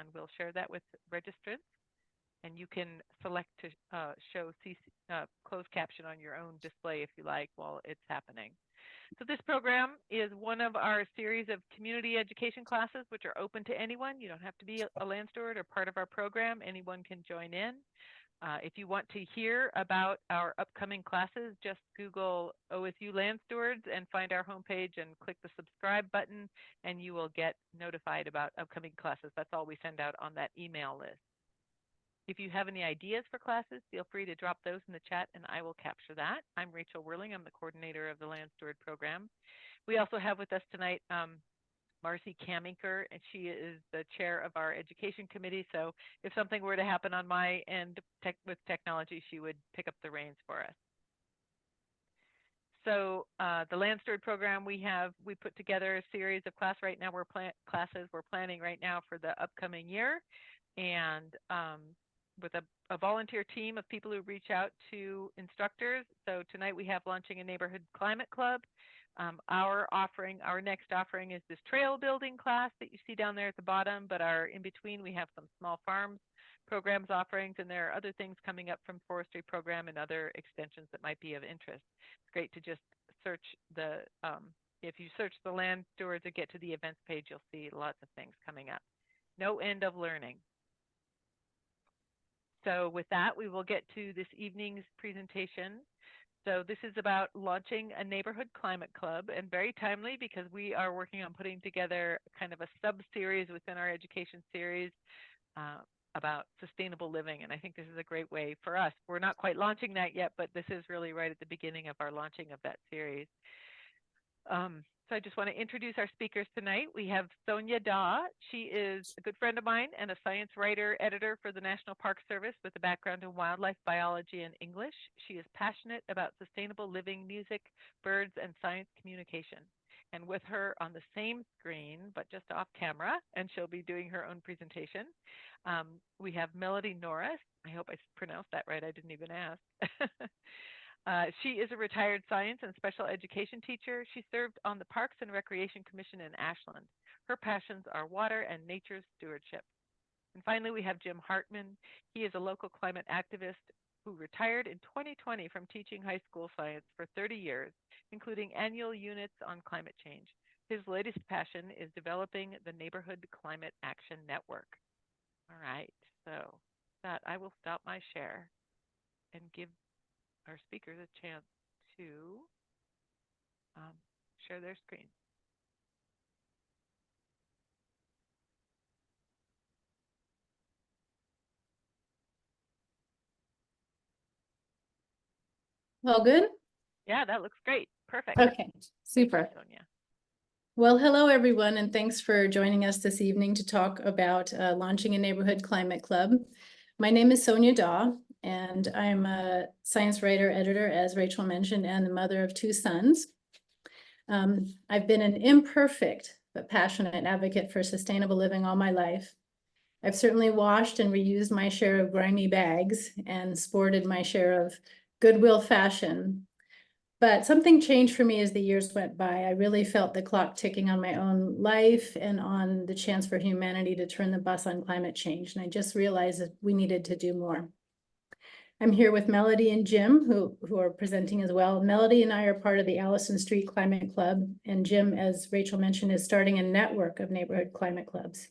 and we'll share that with registrants. And you can select to show closed caption on your own display if you like while it's happening. So this program is one of our series of community education classes, which are open to anyone. You don't have to be a land steward or part of our program. Anyone can join in. If you want to hear about our upcoming classes, just Google OSU Land Stewards and find our homepage and click the subscribe button, and you will get notified about upcoming classes. That's all we send out on that email list. If you have any ideas for classes, feel free to drop those in the chat and I will capture that. I'm Rachel Whirling. I'm the coordinator of the Land Steward program. We also have with us tonight Marcy Kaminker, and she is the chair of our education committee. So if something were to happen on my end with technology, she would pick up the reins for us. So the Land Steward program, we put together a series of classes right now. We're planning right now for the upcoming year, and with a volunteer team of people who reach out to instructors. So tonight we have launching a neighborhood climate club. Our next offering is this trail building class that you see down there at the bottom, but in between we have some small farms programs offerings, and there are other things coming up from forestry program and other extensions that might be of interest. It's great to just search if you search the Land Stewards or get to the events page, you'll see lots of things coming up. No end of learning. So with that, we will get to this evening's presentation. So this is about launching a neighborhood climate club, and very timely because we are working on putting together kind of a sub-series within our education series about sustainable living. And I think this is a great way for us. We're not quite launching that yet, but this is really right at the beginning of our launching of that series. So I just want to introduce our speakers tonight. We have Sonya Daw. She is a good friend of mine and a science writer, editor for the National Park Service with a background in wildlife biology and English. She is passionate about sustainable living, music, birds, and science communication. And with her on the same screen, but just off camera, and she'll be doing her own presentation, we have Melody Norris. I hope I pronounced that right. I didn't even ask. She is a retired science and special education teacher. She served on the Parks and Recreation Commission in Ashland. Her passions are water and nature's stewardship. And finally, we have Jim Hartman. He is a local climate activist who retired in 2020 from teaching high school science for 30 years, including annual units on climate change. His latest passion is developing the Neighborhood Climate Action Network. All right, so that I will stop my share and give our speakers a chance to share their screen. All good? Yeah, that looks great. Perfect. Okay, super. Sonya. Well, hello, everyone, and thanks for joining us this evening to talk about launching a neighborhood climate club. My name is Sonya Daw, and I'm a science writer, editor, as Rachel mentioned, and the mother of 2 sons. I've been an imperfect but passionate advocate for sustainable living all my life. I've certainly washed and reused my share of grimy bags and sported my share of Goodwill fashion. But something changed for me as the years went by. I really felt the clock ticking on my own life and on the chance for humanity to turn the bus on climate change. And I just realized that we needed to do more. I'm here with Melody and Jim, who are presenting as well. Melody and I are part of the Allison Street Climate Club, and Jim, as Rachel mentioned, is starting a network of neighborhood climate clubs.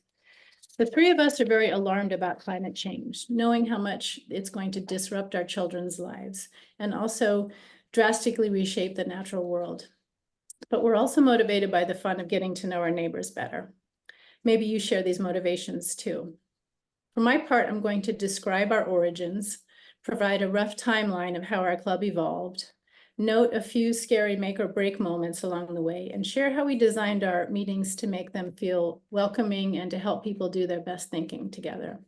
The 3 of us are very alarmed about climate change, knowing how much it's going to disrupt our children's lives and also drastically reshape the natural world. But we're also motivated by the fun of getting to know our neighbors better. Maybe you share these motivations too. For my part, I'm going to describe our origins, provide a rough timeline of how our club evolved, note a few scary make or break moments along the way, and share how we designed our meetings to make them feel welcoming and to help people do their best thinking together.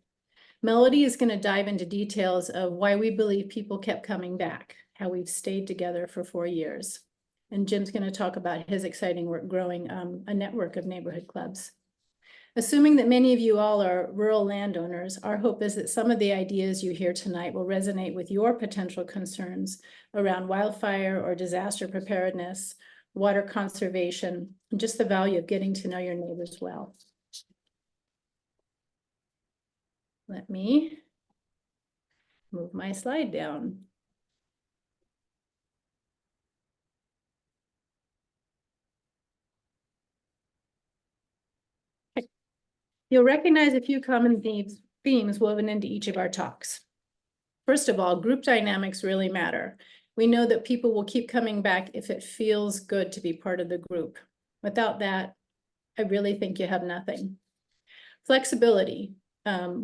Melody is going to dive into details of why we believe people kept coming back, how we've stayed together for 4 years. And Jim's going to talk about his exciting work growing a network of neighborhood clubs. Assuming that many of you all are rural landowners, our hope is that some of the ideas you hear tonight will resonate with your potential concerns around wildfire or disaster preparedness, water conservation, and just the value of getting to know your neighbors well. Let me move my slide down. You'll recognize a few common themes woven into each of our talks. First of all, group dynamics really matter. We know that people will keep coming back if it feels good to be part of the group. Without that, I really think you have nothing. Flexibility.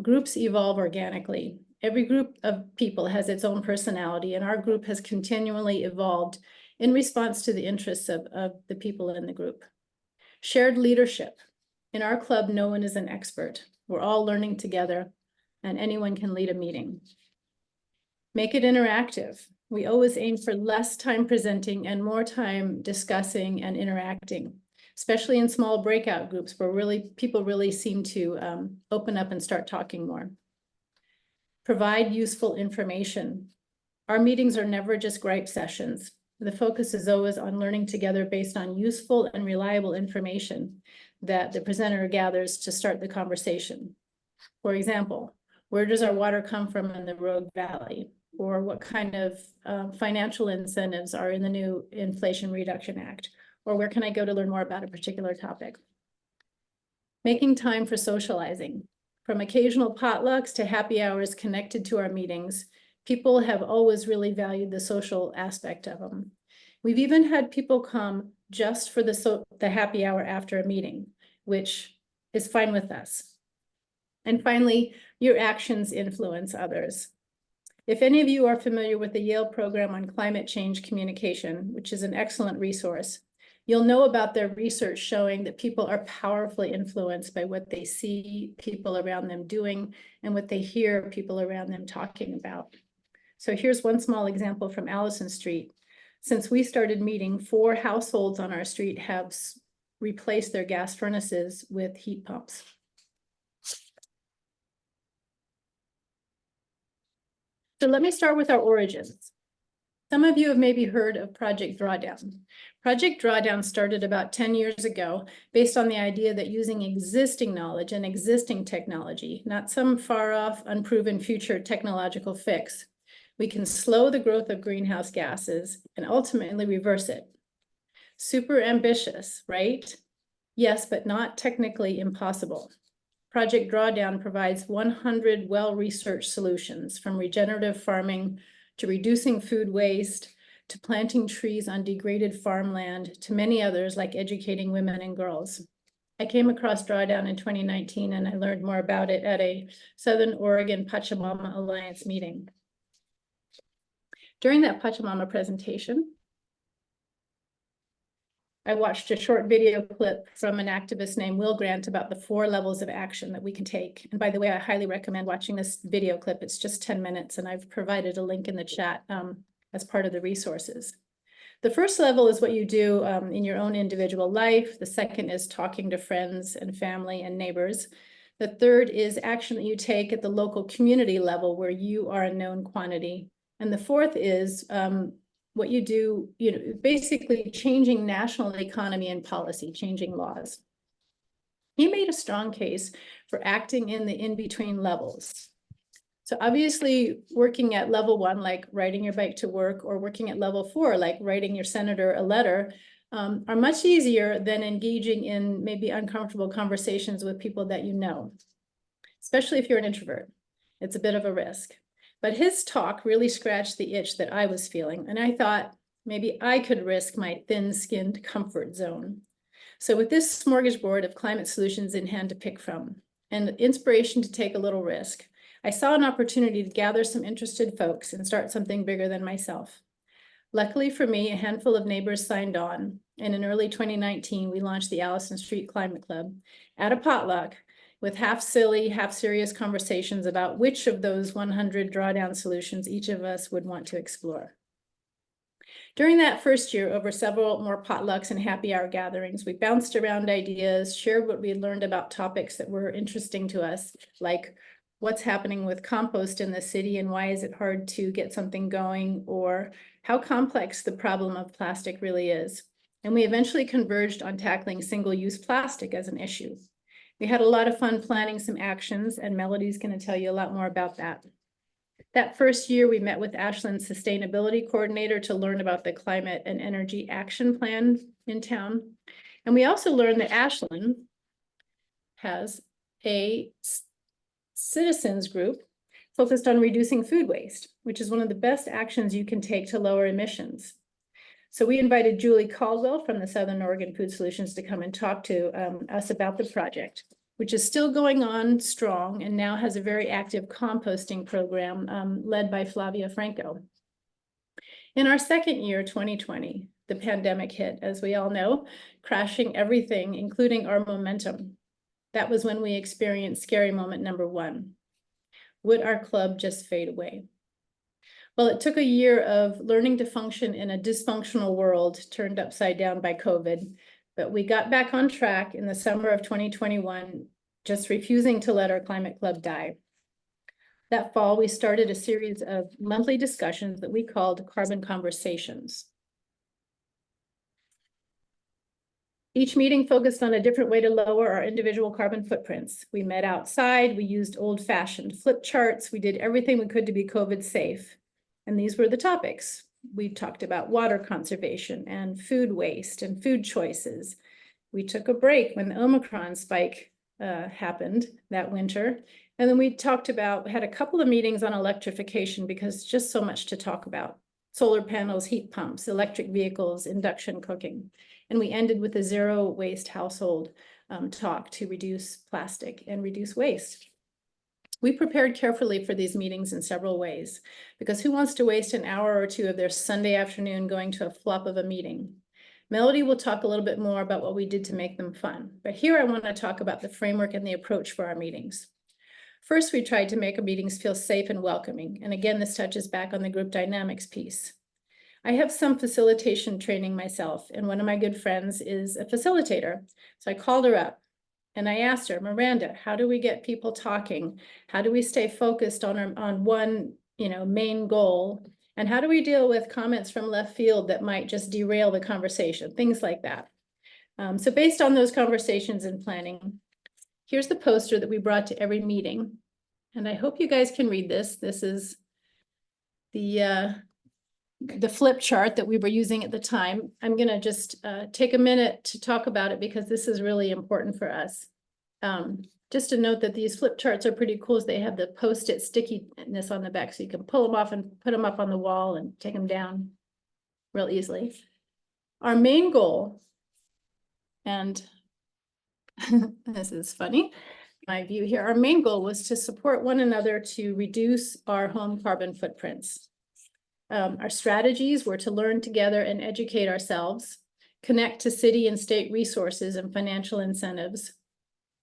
Groups evolve organically. Every group of people has its own personality, and our group has continually evolved in response to the interests of the people in the group. Shared leadership. In our club, no one is an expert. We're all learning together, and anyone can lead a meeting. Make it interactive. We always aim for less time presenting and more time discussing and interacting, especially in small breakout groups where people really seem to open up and start talking more. Provide useful information. Our meetings are never just gripe sessions. The focus is always on learning together based on useful and reliable information that the presenter gathers to start the conversation. For example, where does our water come from in the Rogue Valley? Or what kind of financial incentives are in the new Inflation Reduction Act? Or where can I go to learn more about a particular topic? Making time for socializing. From occasional potlucks to happy hours connected to our meetings, people have always really valued the social aspect of them. We've even had people come just for the happy hour after a meeting, which is fine with us. And finally, your actions influence others. If any of you are familiar with the Yale program on climate change communication, which is an excellent resource, you'll know about their research showing that people are powerfully influenced by what they see people around them doing and what they hear people around them talking about. So here's one small example from Allison Street. Since we started meeting, 4 households on our street have replaced their gas furnaces with heat pumps. So let me start with our origins. Some of you have maybe heard of Project Drawdown. Project Drawdown started about 10 years ago based on the idea that using existing knowledge and existing technology, not some far off, unproven future technological fix, we can slow the growth of greenhouse gases and ultimately reverse it. Super ambitious, right? Yes, but not technically impossible. Project Drawdown provides 100 well-researched solutions, from regenerative farming to reducing food waste, to planting trees on degraded farmland, to many others like educating women and girls. I came across Drawdown in 2019 and I learned more about it at a Southern Oregon Pachamama Alliance meeting. During that Pachamama presentation, I watched a short video clip from an activist named Will Grant about the 4 levels of action that we can take. And by the way, I highly recommend watching this video clip. It's just 10 minutes, and I've provided a link in the chat as part of the resources. The first level is what you do in your own individual life. The second is talking to friends and family and neighbors. The third is action that you take at the local community level where you are a known quantity. And the fourth is what you do, basically changing national economy and policy, changing laws. He made a strong case for acting in the in-between levels. So obviously working at level 1, like riding your bike to work, or working at level 4, like writing your senator a letter, are much easier than engaging in maybe uncomfortable conversations with people that you know, especially if you're an introvert. It's a bit of a risk. But his talk really scratched the itch that I was feeling, and I thought maybe I could risk my thin-skinned comfort zone. So with this smorgasbord of climate solutions in hand to pick from, and inspiration to take a little risk, I saw an opportunity to gather some interested folks and start something bigger than myself. Luckily for me, a handful of neighbors signed on, and in early 2019, we launched the Allison Street Climate Club at a potluck, with half silly, half serious conversations about which of those 100 drawdown solutions each of us would want to explore. During that first year, over several more potlucks and happy hour gatherings, we bounced around ideas, shared what we had learned about topics that were interesting to us, like what's happening with compost in the city and why is it hard to get something going, or how complex the problem of plastic really is. And we eventually converged on tackling single-use plastic as an issue. We had a lot of fun planning some actions, and Melody's going to tell you a lot more about that. That first year, we met with Ashland's sustainability coordinator to learn about the climate and energy action plan in town. And we also learned that Ashland has a citizens group focused on reducing food waste, which is one of the best actions you can take to lower emissions. So we invited Julie Caldwell from the Southern Oregon Food Solutions to come and talk to us about the project, which is still going on strong and now has a very active composting program led by Flavia Franco. In our second year, 2020, the pandemic hit, as we all know, crashing everything, including our momentum. That was when we experienced scary moment number one. Would our club just fade away? Well, it took a year of learning to function in a dysfunctional world turned upside down by COVID, but we got back on track in the summer of 2021, just refusing to let our climate club die. That fall, we started a series of monthly discussions that we called Carbon Conversations. Each meeting focused on a different way to lower our individual carbon footprints. We met outside, we used old-fashioned flip charts, we did everything we could to be COVID safe. And these were the topics. We talked about water conservation and food waste and food choices. We took a break when the Omicron spike happened that winter. And then we had a couple of meetings on electrification because just so much to talk about. Solar panels, heat pumps, electric vehicles, induction cooking. And we ended with a zero waste household talk to reduce plastic and reduce waste. We prepared carefully for these meetings in several ways, because who wants to waste an hour or two of their Sunday afternoon going to a flop of a meeting? Melody will talk a little bit more about what we did to make them fun, but here I want to talk about the framework and the approach for our meetings. First, we tried to make our meetings feel safe and welcoming, and again, this touches back on the group dynamics piece. I have some facilitation training myself, and one of my good friends is a facilitator, so I called her up. And I asked her, Miranda, how do we get people talking? How do we stay focused on one, main goal? And how do we deal with comments from left field that might just derail the conversation? Things like that. So based on those conversations and planning, here's the poster that we brought to every meeting. And I hope you guys can read this. This is the flip chart that we were using at the time. I'm going to just take a minute to talk about it because this is really important for us. Just to note that these flip charts are pretty cool. They have the post-it stickiness on the back, so you can pull them off and put them up on the wall and take them down real easily. Our main goal, and this is funny, my view here, our main goal was to support one another to reduce our home carbon footprints. Our strategies were to learn together and educate ourselves, connect to city and state resources and financial incentives,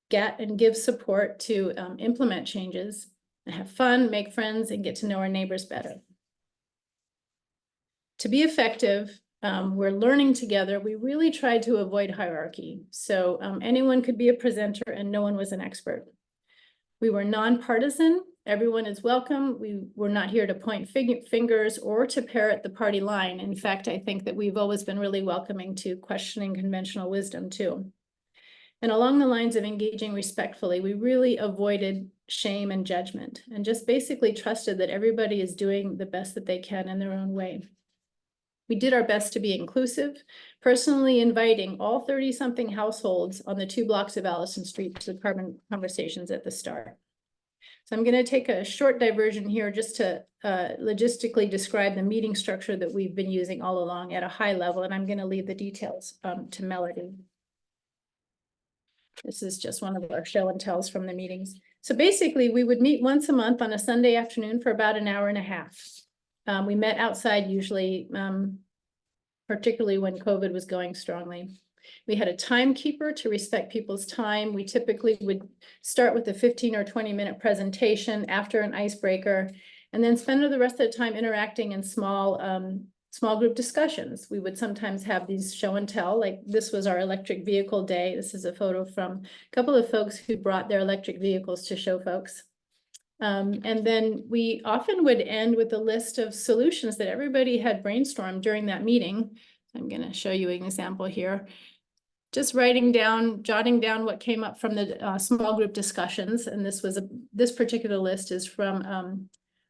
get and give support to implement changes, and have fun, make friends, and get to know our neighbors better. To be effective, we're learning together. We really tried to avoid hierarchy. So anyone could be a presenter and no one was an expert. We were nonpartisan. Everyone is welcome. We were not here to point fingers or to parrot the party line. In fact, I think that we've always been really welcoming to questioning conventional wisdom too. And along the lines of engaging respectfully, we really avoided shame and judgment and just basically trusted that everybody is doing the best that they can in their own way. We did our best to be inclusive, personally inviting all 30-something households on the 2 blocks of Allison Street to the carbon conversations at the start. So I'm going to take a short diversion here just to logistically describe the meeting structure that we've been using all along at a high level, and I'm going to leave the details to Melody. This is just one of our show and tells from the meetings. So basically, we would meet once a month on a Sunday afternoon for about an hour and a half. We met outside usually, particularly when COVID was going strongly. We had a timekeeper to respect people's time. We typically would start with a 15 or 20-minute presentation after an icebreaker, and then spend the rest of the time interacting in small group discussions. We would sometimes have these show and tell, like this was our electric vehicle day. This is a photo from a couple of folks who brought their electric vehicles to show folks. And then we often would end with a list of solutions that everybody had brainstormed during that meeting. I'm going to show you an example here. just jotting down what came up from the small group discussions. And this particular list is from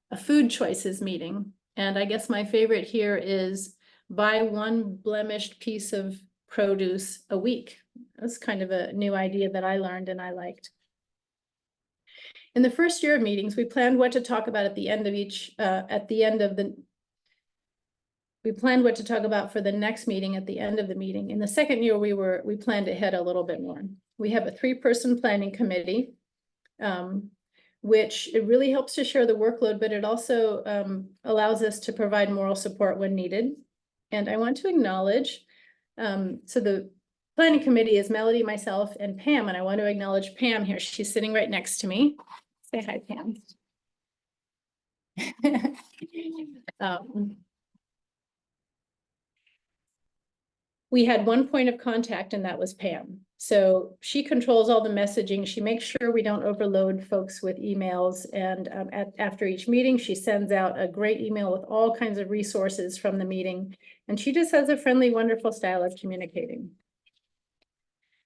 a food choices meeting. And I guess my favorite here is buy one blemished piece of produce a week. That's kind of a new idea that I learned and I liked. In the first year of meetings, we planned what to talk about at the end of we planned what to talk about for the next meeting at the end of the meeting. In the second year, we planned ahead a little bit more. We have a 3-person planning committee, which it really helps to share the workload, but it also allows us to provide moral support when needed. And I want to acknowledge, so the planning committee is Melody, myself, and Pam, and I want to acknowledge Pam here. She's sitting right next to me. Say hi, Pam. We had one point of contact, and that was Pam. So she controls all the messaging. She makes sure we don't overload folks with emails. And after each meeting, she sends out a great email with all kinds of resources from the meeting. And she just has a friendly, wonderful style of communicating.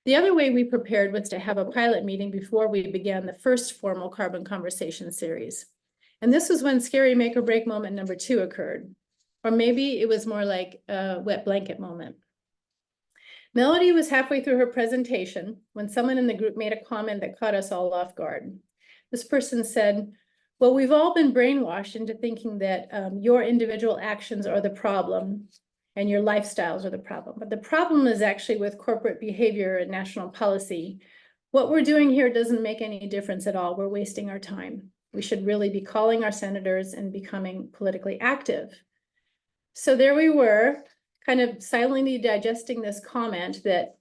The other way we prepared was to have a pilot meeting before we began the first formal carbon conversation series. And this was when scary make or break moment number 2 occurred. Or maybe it was more like a wet blanket moment. Melody was halfway through her presentation when someone in the group made a comment that caught us all off guard. This person said, well, we've all been brainwashed into thinking that your individual actions are the problem and your lifestyles are the problem. But the problem is actually with corporate behavior and national policy. What we're doing here doesn't make any difference at all. We're wasting our time. We should really be calling our senators and becoming politically active. So there we were, kind of silently digesting this comment that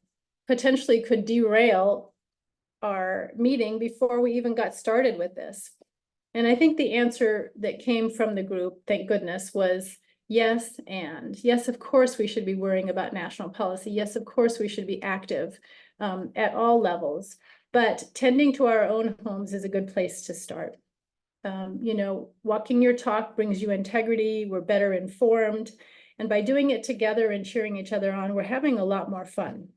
potentially could derail our meeting before we even got started with this. And I think the answer that came from the group, thank goodness, was yes, and yes, of course, we should be worrying about national policy. Yes, of course, we should be active at all levels, but tending to our own homes is a good place to start. You know, walking your talk brings you integrity. We're better informed. And by doing it together and cheering each other on, we're having a lot more fun.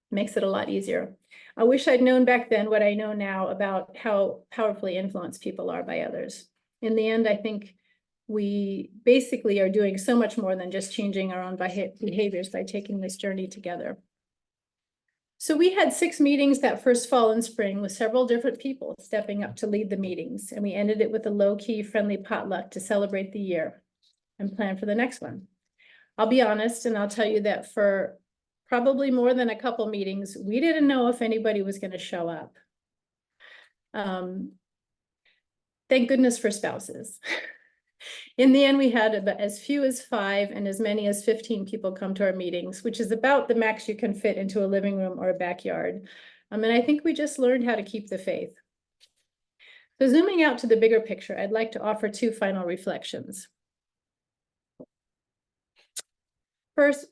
Makes it a lot easier. I wish I'd known back then what I know now about how powerfully influenced people are by others. In the end, I think we basically are doing so much more than just changing our own behaviors by taking this journey together. So we had 6 meetings that first fall and spring with several different people stepping up to lead the meetings. And we ended it with a low-key, friendly potluck to celebrate the year and plan for the next one. I'll be honest, and I'll tell you that for probably more than a couple meetings, we didn't know if anybody was going to show up. Thank goodness for spouses. In the end, we had as few as 5 and as many as 15 people come to our meetings, which is about the max you can fit into a living room or a backyard. And I think we just learned how to keep the faith. So zooming out to the bigger picture, I'd like to offer 2 final reflections. First,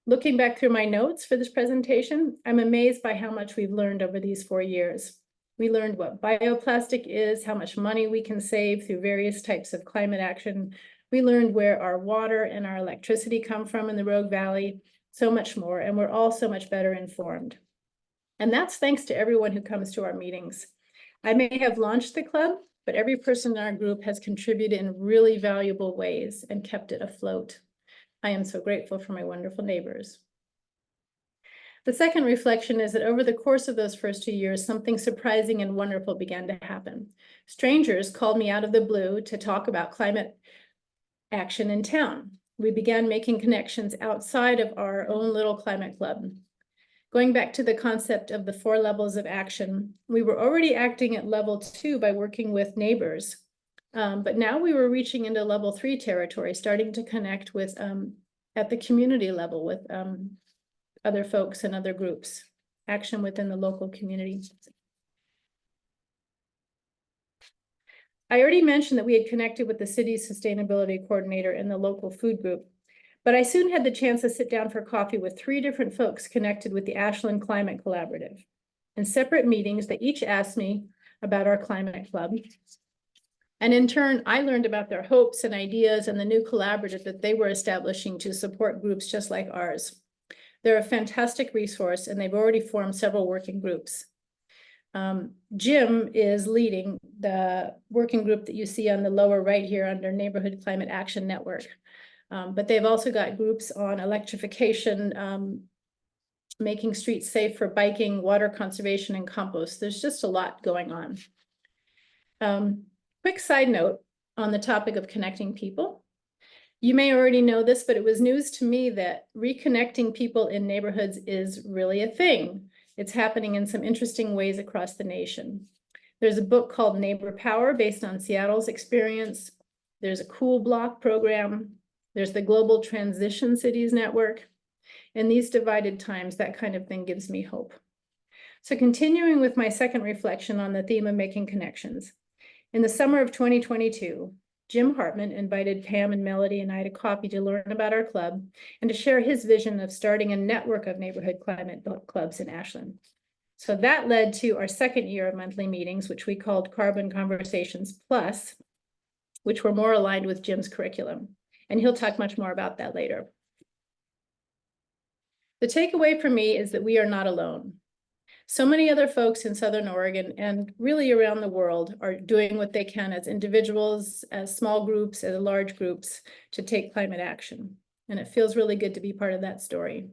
looking back through my notes for this presentation, I'm amazed by how much we've learned over these 4 years. We learned what bioplastic is, how much money we can save through various types of climate action. We learned where our water and our electricity come from in the Rogue Valley, so much more, and we're all so much better informed. And that's thanks to everyone who comes to our meetings. I may have launched the club, but every person in our group has contributed in really valuable ways and kept it afloat. I am so grateful for my wonderful neighbors. The second reflection is that over the course of those first 2 years, something surprising and wonderful began to happen. Strangers called me out of the blue to talk about climate action in town. We began making connections outside of our own little climate club. Going back to the concept of the 4 levels of action, we were already acting at level 2 by working with neighbors. But now we were reaching into level 3 territory, starting to connect with at the community level with other folks and other groups, action within the local community. I already mentioned that we had connected with the city's sustainability coordinator and the local food group, but I soon had the chance to sit down for coffee with 3 different folks connected with the Ashland Climate Collaborative. In separate meetings, they each asked me about our climate club. And in turn, I learned about their hopes and ideas and the new collaborative that they were establishing to support groups just like ours. They're a fantastic resource, and they've already formed several working groups. Jim is leading the working group that you see on the lower right here under Neighborhood Climate Action Network. But they've also got groups on electrification, making streets safe for biking, water conservation, and compost. There's just a lot going on. Quick side note on the topic of connecting people. You may already know this, but it was news to me that reconnecting people in neighborhoods is really a thing. It's happening in some interesting ways across the nation. There's a book called Neighbor Power based on Seattle's experience. There's a Cool Block program. There's the Global Transition Cities Network. In these divided times, that kind of thing gives me hope. So continuing with my second reflection on the theme of making connections. In the summer of 2022, Jim Hartman invited Pam and Melody and I to coffee to learn about our club and to share his vision of starting a network of neighborhood climate clubs in Ashland. So that led to our second year of monthly meetings, which we called Carbon Conversations Plus, which were more aligned with Jim's curriculum. And he'll talk much more about that later. The takeaway for me is that we are not alone. So many other folks in Southern Oregon and really around the world are doing what they can as individuals, as small groups, as large groups to take climate action. And it feels really good to be part of that story.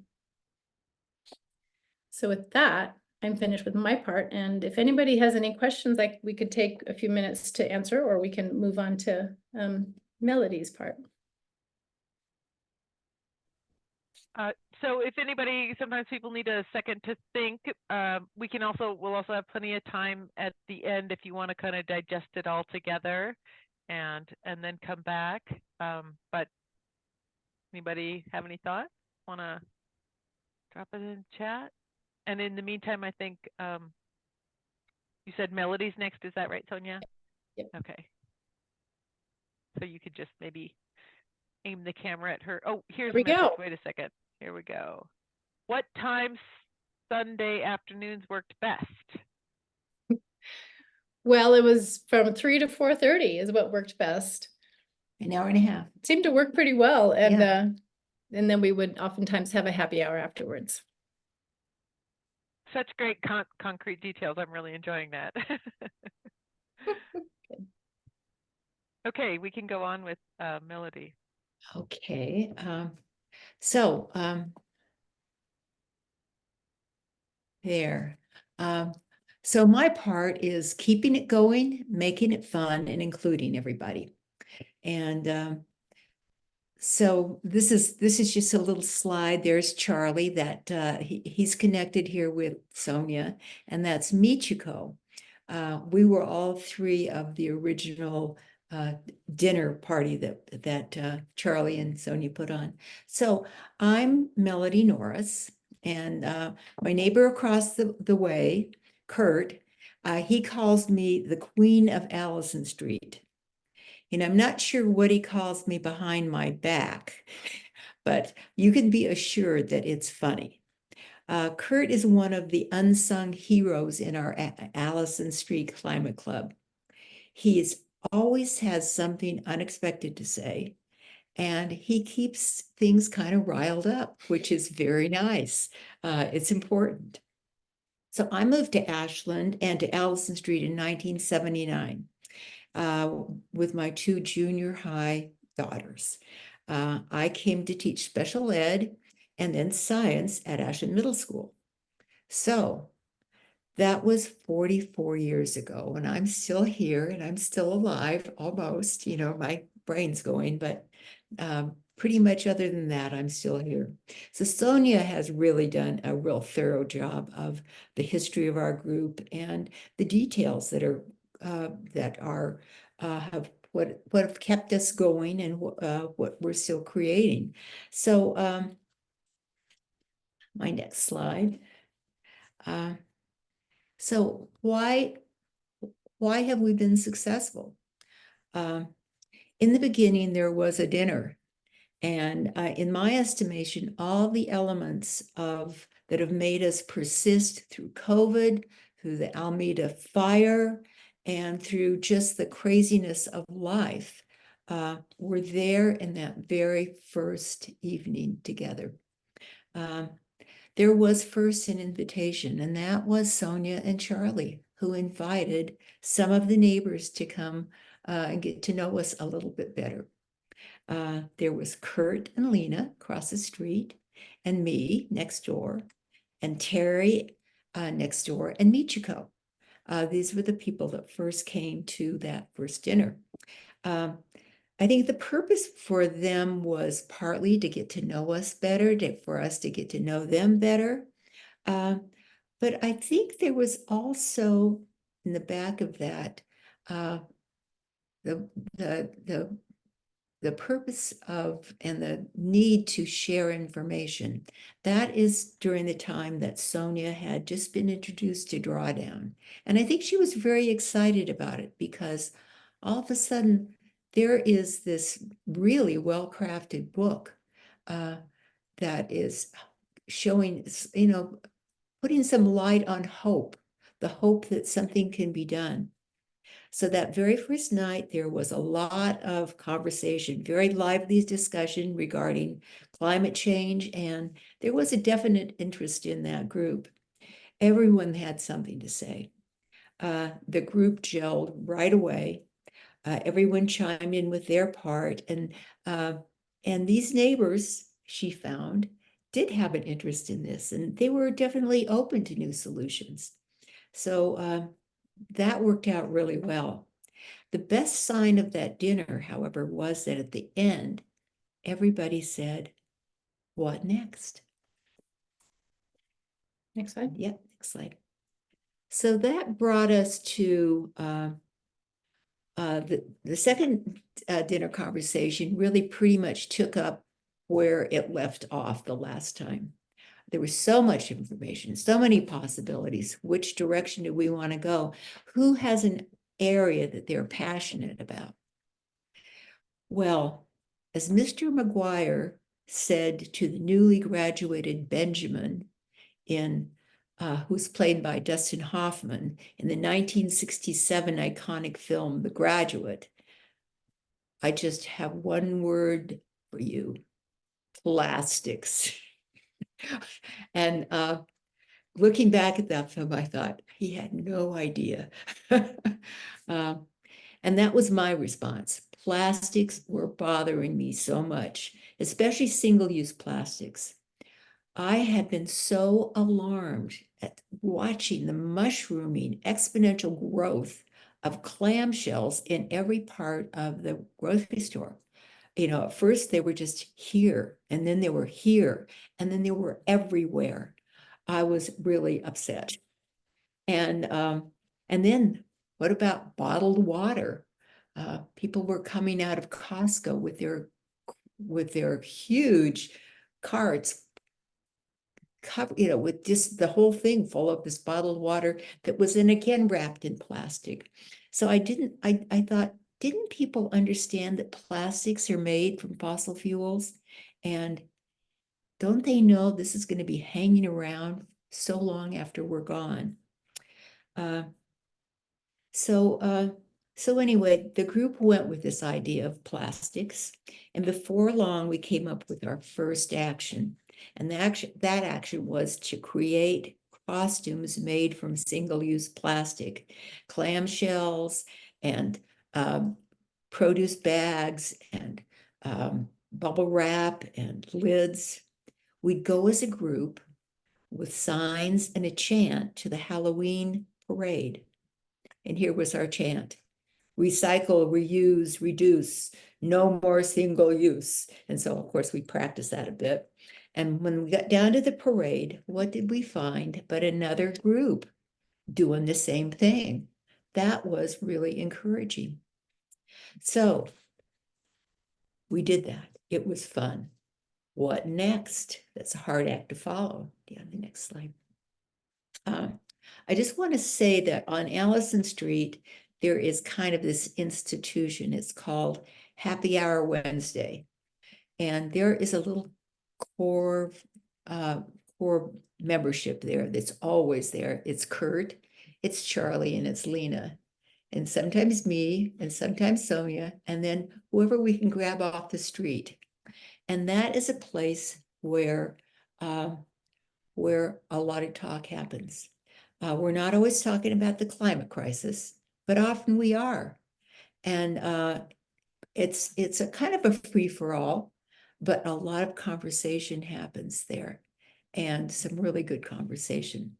So with that, I'm finished with my part. And if anybody has any questions, like we could take a few minutes to answer, or we can move on to Melody's part. So if anybody, sometimes people need a second to think. We'll also have plenty of time at the end if you want to kind of digest it all together, and then come back. But anybody have any thoughts? Want to drop it in chat? And in the meantime, I think you said Melody's next. Is that right, Sonya? Yep. Okay. So you could just maybe aim the camera at her. Oh, here's a message. Wait a second. Here we go. What times Sunday afternoons worked best? Well, it was from 3 to 4:30 is what worked best. An hour and a half. It seemed to work pretty well. And Yeah. And then we would oftentimes have a happy hour afterwards. Such great concrete details. I'm really enjoying that. Okay, we can go on with Melody. Okay. There. So my part is keeping it going, making it fun, and including everybody. And so this is just a little slide. There's Charlie that he's connected here with Sonya, and that's Michiko. We were all three of the original dinner party that Charlie and Sonya put on. So I'm Melody Norris, and my neighbor across the way, Kurt, he calls me the Queen of Allison Street. And I'm not sure what he calls me behind my back, but you can be assured that it's funny. Kurt is one of the unsung heroes in our Allison Street Climate Club. He always has something unexpected to say, and he keeps things kind of riled up, which is very nice. It's important. So I moved to Ashland and to Allison Street in 1979 with my two junior high daughters. I came to teach special ed and then science at Ashland Middle School. So that was 44 years ago, and I'm still here and I'm still alive almost. You know, my brain's going, but pretty much other than that, I'm still here. So Sonya has really done a real thorough job of the history of our group and the details that have what have kept us going and what we're still creating. So my next slide. So why have we been successful? In the beginning, there was a dinner, and in my estimation, all the elements that have made us persist through COVID, through the Alameda fire, and through just the craziness of life were there in that very first evening together. there was first an invitation, and that was Sonya and Charlie, who invited some of the neighbors to come and get to know us a little bit better. There was Kurt and Lena across the street, and me next door, and Terry next door, and Michiko. These were the people that first came to that first dinner. I think the purpose for them was partly to get to know us better, for us to get to know them better. But I think there was also in the back of that the purpose of and the need to share information. That is during the time that Sonya had just been introduced to Drawdown. And I think she was very excited about it because all of a sudden there is this really well-crafted book that is showing, putting some light on hope, the hope that something can be done. So that very first night, there was a lot of conversation, very lively discussion regarding climate change, and there was a definite interest in that group. Everyone had something to say. The group gelled right away. Everyone chimed in with their part, and these neighbors, she found, did have an interest in this, and they were definitely open to new solutions. So that worked out really well. The best sign of that dinner, however, was that at the end, everybody said, "What next?" Next slide. Yep, next slide. So that brought us to the second dinner conversation really pretty much took up where it left off the last time. There was so much information, so many possibilities. Which direction do we want to go? Who has an area that they're passionate about? Well, as Mr. McGuire said to the newly graduated Benjamin who's played by Dustin Hoffman in the 1967 iconic film, The Graduate, I just have one word for you: plastics. And looking back at that film, I thought he had no idea. And that was my response. Plastics were bothering me so much, especially single-use plastics. I had been so alarmed at watching the mushrooming exponential growth of clamshells in every part of the grocery store. At first they were just here, and then they were here, and then they were everywhere. I was really upset. And then what about bottled water? People were coming out of Costco with their huge carts, with just the whole thing full of this bottled water that was then again wrapped in plastic. So I thought, didn't people understand that plastics are made from fossil fuels? And don't they know this is going to be hanging around so long after we're gone? So anyway, the group went with this idea of plastics, and before long, we came up with our first action. And that action was to create costumes made from single-use plastic, clamshells and produce bags and bubble wrap and lids. We'd go as a group with signs and a chant to the Halloween parade. And here was our chant: recycle, reuse, reduce, no more single use. And so, of course, we practiced that a bit. And when we got down to the parade, what did we find but another group doing the same thing? That was really encouraging. So we did that. It was fun. What next? That's a hard act to follow. Yeah, the next slide. I just want to say that on Allison Street, there is kind of this institution. It's called Happy Hour Wednesday. And there is a little core membership there that's always there. It's Kurt, it's Charlie, and it's Lena. And sometimes me, and sometimes Sonya, and then whoever we can grab off the street. And that is a place where where a lot of talk happens. We're not always talking about the climate crisis, but often we are. And it's a kind of a free-for-all, but a lot of conversation happens there, and some really good conversation.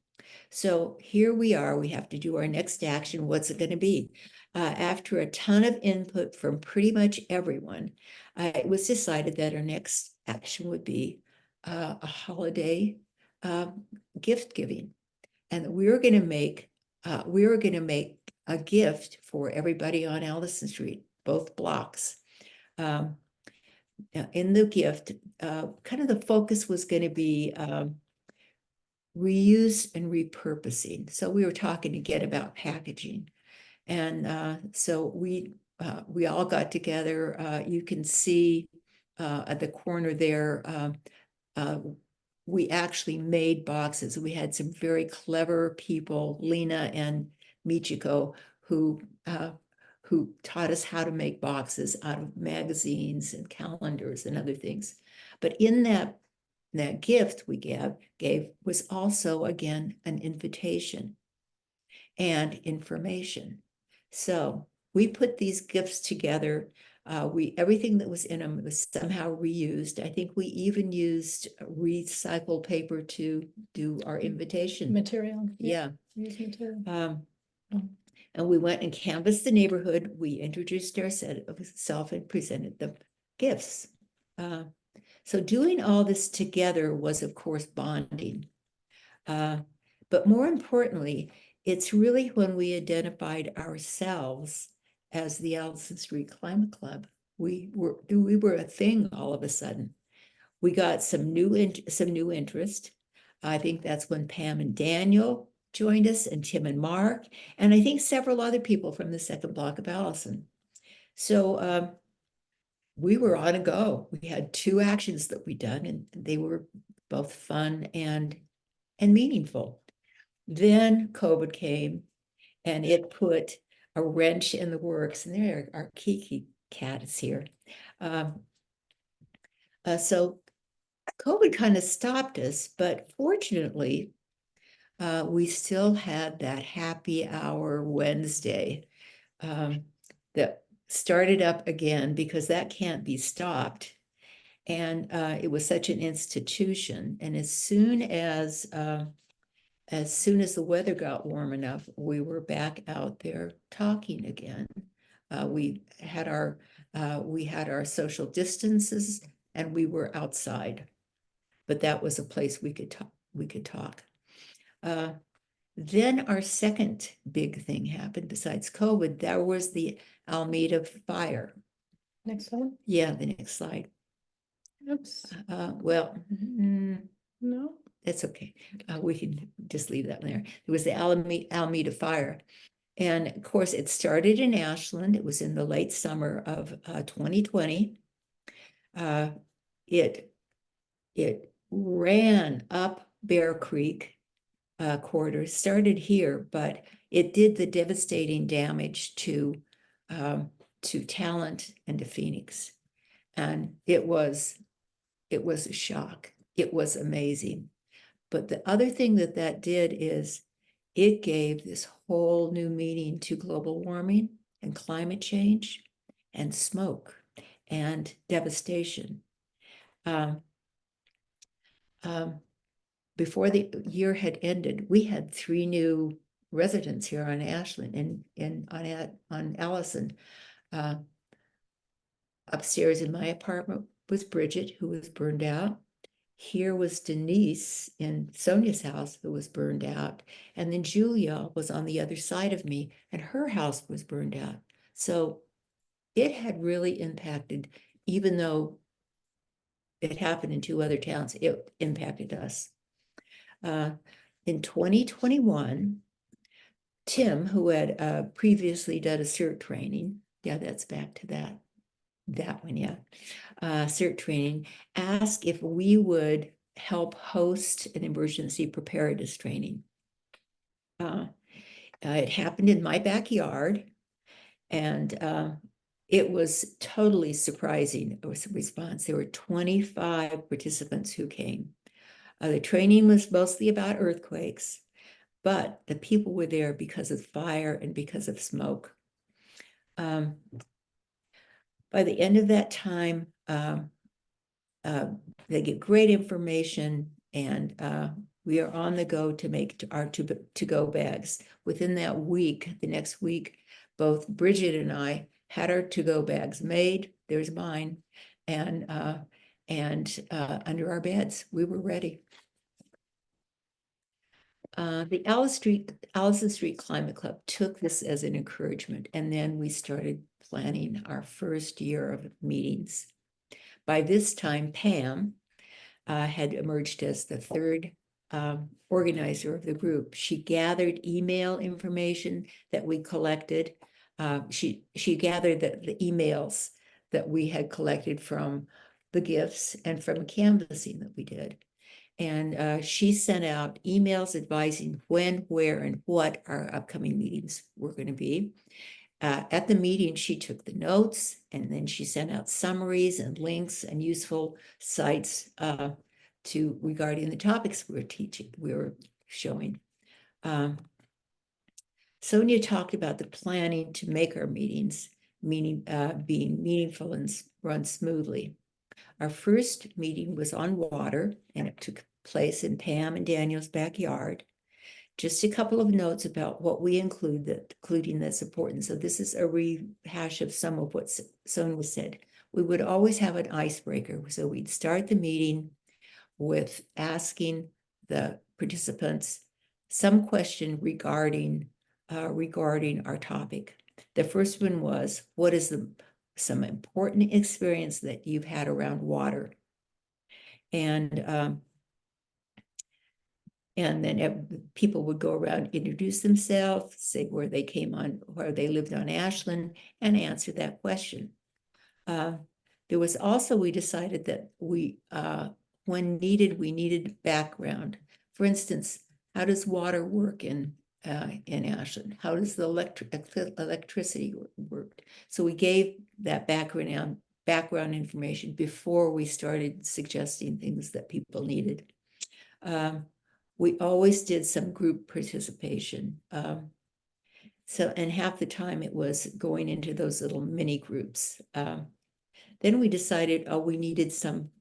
So here we are, we have to do our next action. What's it going to be? After a ton of input from pretty much everyone, it was decided that our next action would be a holiday gift giving. And we were going to make a gift for everybody on Allison Street, both blocks. In the gift, kind of the focus was going to be reuse and repurposing. So we were talking again about packaging. And so we all got together. You can see at the corner there, we actually made boxes. We had some very clever people, Lena and Michiko, who taught us how to make boxes out of magazines and calendars and other things. But in that gift we gave was also, again, an invitation and information. So we put these gifts together. Everything that was in them was somehow reused. I think we even used recycled paper to do our invitation. Material. Yeah. Use material. And we went and canvassed the neighborhood. We introduced ourselves and presented the gifts. So doing all this together was, of course, bonding. But more importantly, it's really when we identified ourselves as the Allison Street Climate Club. We were a thing all of a sudden. We got some new interest. I think that's when Pam and Daniel joined us, and Tim and Mark, and I think several other people from the second block of Allison. So we were on a go. We had 2 actions that we done, and they were both fun and meaningful. Then COVID came, and it put a wrench in the works. And there, our Kiki cat is here. So COVID kind of stopped us, but fortunately, we still had that happy hour Wednesday that started up again, because that can't be stopped. And it was such an institution. And as soon as the weather got warm enough, we were back out there talking again. We had our social distances, and we were outside, but that was a place we could talk. Then our second big thing happened besides COVID. There was the Alameda fire. Next one. Yeah, the next slide. Oops. No, that's okay. We can just leave that there. It was the Alameda fire. And of course, it started in Ashland. It was in the late summer of 2020. It ran up Bear Creek corridor, started here, but it did the devastating damage to Talent and to Phoenix. And it was a shock. It was amazing. But the other thing that did is it gave this whole new meaning to global warming and climate change and smoke and devastation. Before the year had ended, we had 3 new residents here on Ashland on Allison. Upstairs in my apartment was Bridget, who was burned out. Here was Denise in Sonia's house, who was burned out. And then Julia was on the other side of me, and her house was burned out. So it had really impacted, even though it happened in 2 other towns, it impacted us. In 2021, Tim, who had previously done a CERT training, yeah, that's back to that one, yeah, CERT training, asked if we would help host an emergency preparedness training. It happened in my backyard, and it was totally surprising. It was a response. There were 25 participants who came. The training was mostly about earthquakes, but the people were there because of fire and because of smoke. By the end of that time, they get great information, and we are on the go to make our to-go bags. Within that week, the next week, both Bridget and I had our to-go bags made. There's mine, and under our beds, we were ready. The Allison Street Climate Club took this as an encouragement, and then we started planning our first year of meetings. By this time, Pam had emerged as the third organizer of the group. She gathered email information that we collected. She gathered the emails that we had collected from the gifts and from canvassing that we did. And she sent out emails advising when, where, and what our upcoming meetings were going to be. At the meeting, she took the notes, and then she sent out summaries and links and useful sites regarding the topics we were showing. Sonya talked about the planning to make our meetings being meaningful and run smoothly. Our first meeting was on water, and it took place in Pam and Daniel's backyard. Just a couple of notes about what we including that's important. So this is a rehash of some of what Sonya said. We would always have an icebreaker. So we'd start the meeting with asking the participants some question regarding our topic. The first one was, what is some important experience that you've had around water? And then people would go around, introduce themselves, say where they lived on Ashland, and answer that question. There was also, we decided that when needed, we needed background. For instance, how does water work in Ashland? How does the electricity work? So we gave that background information before we started suggesting things that people needed. We always did some group participation. And half the time it was going into those little mini groups. Then we decided, we needed some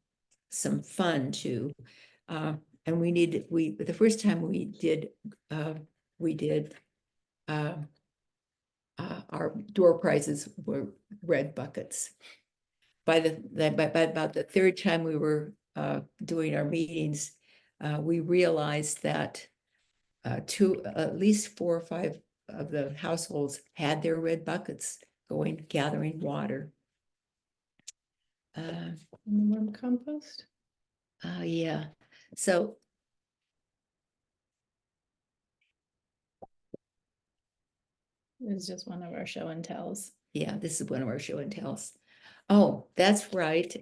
fun too. And the first time we did our door prizes were red buckets. By about the third time we were doing our meetings, we realized that at least 4 or 5 of the households had their red buckets gathering water. Warm compost? Yeah. So it's just one of our show and tells. Yeah, this is one of our show and tells. Oh, that's right.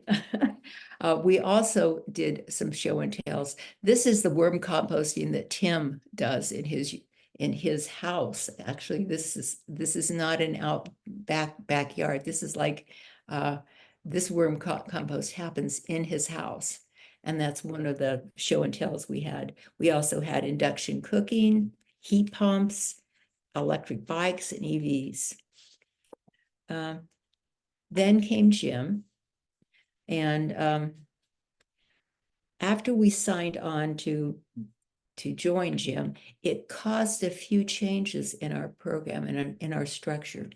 We also did some show and tells. This is the worm composting that Tim does in his house. Actually, this is not an backyard. This is like this worm compost happens in his house, and that's one of the show and tells we had. We also had induction cooking, heat pumps, electric bikes, and EVs. Then came Jim, and after we signed on to join Jim, it caused a few changes in our program and in our structure.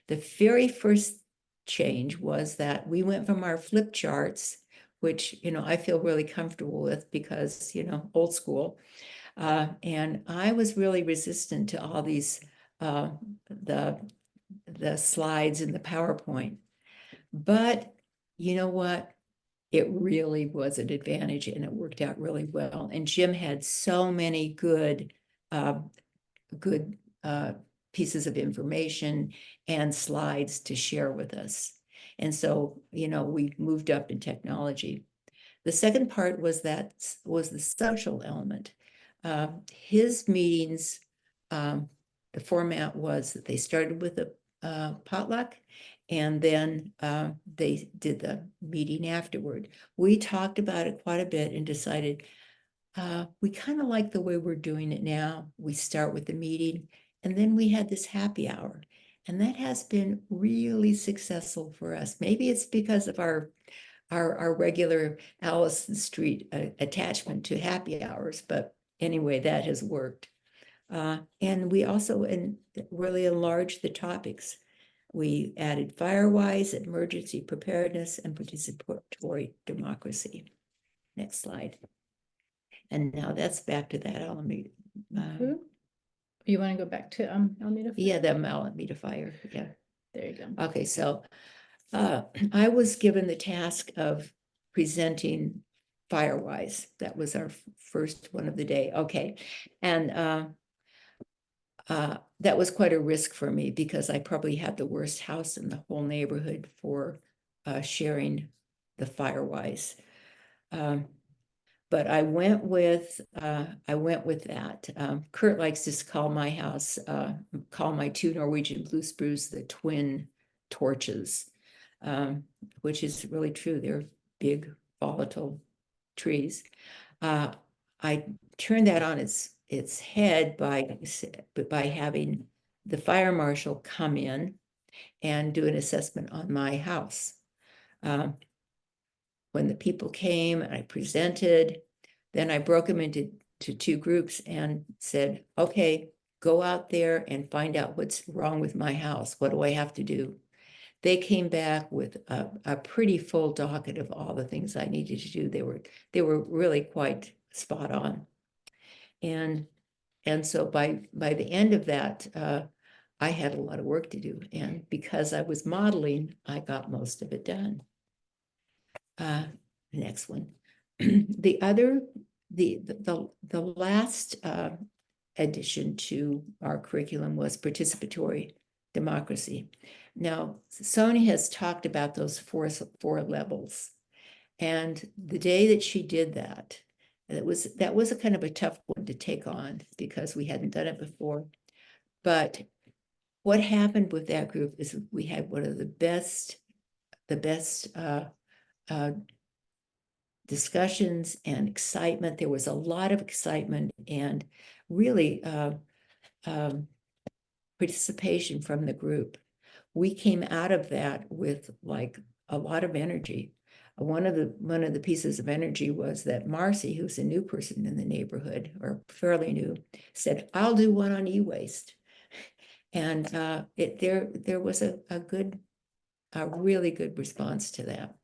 The very first change was that we went from our flip charts, which I feel really comfortable with because old school, and I was really resistant to all these the slides in the PowerPoint. But you know what? It really was an advantage, and it worked out really well. And Jim had so many good pieces of information and slides to share with us. And so, we moved up in technology. The second part was the social element. His meetings, the format was that they started with a potluck, and then they did the meeting afterward. We talked about it quite a bit and decided we kind of like the way we're doing it now. We start with the meeting, and then we had this happy hour. And that has been really successful for us. Maybe it's because of our regular Allison Street attachment to happy hours, but anyway, that has worked. And we also really enlarged the topics. We added FireWise, emergency preparedness, and participatory democracy. Next slide. And now that's back to that Alameda. You want to go back to Alameda? Yeah, the Alameda fire. Yeah. There you go. Okay, so I was given the task of presenting FireWise. That was our first one of the day. Okay, and that was quite a risk for me because I probably had the worst house in the whole neighborhood for sharing the FireWise. But I went with that. Kurt likes to call my house, call my 2 Norwegian blue spruce the twin torches, which is really true. They're big, volatile trees. I turned that on its head by having the fire marshal come in and do an assessment on my house. When the people came and I presented, then I broke them into 2 groups and said, okay, go out there and find out what's wrong with my house. What do I have to do? They came back with a pretty full docket of all the things I needed to do. They were really quite spot on. And so by the end of that, I had a lot of work to do. And because I was modeling, I got most of it done. Next one. The last addition to our curriculum was participatory democracy. Now, Sonya has talked about those four levels, and the day that she did that, that was a kind of a tough one to take on because we hadn't done it before. But what happened with that group is we had one of the best discussions and excitement. There was a lot of excitement and really participation from the group. We came out of that with like a lot of energy. One of the pieces of energy was that Marcy, who's a new person in the neighborhood or fairly new, said, "I'll do one on e-waste." And there was a really good response to that.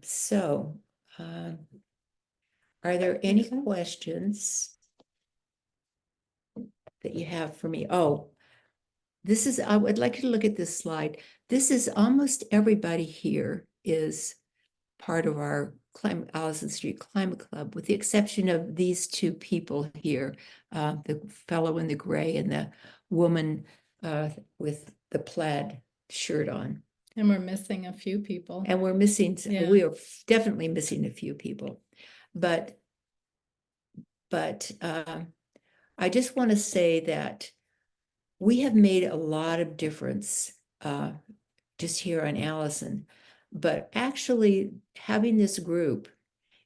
So are there any questions that you have for me? Oh, I would like you to look at this slide. This is almost everybody here is part of our Allison Street Climate Club, with the exception of these 2 people here, the fellow in the gray and the woman with the plaid shirt on. And we're missing a few people. And we're missing, we are definitely missing a few people. But I just want to say that we have made a lot of difference just here on Allison. But actually having this group,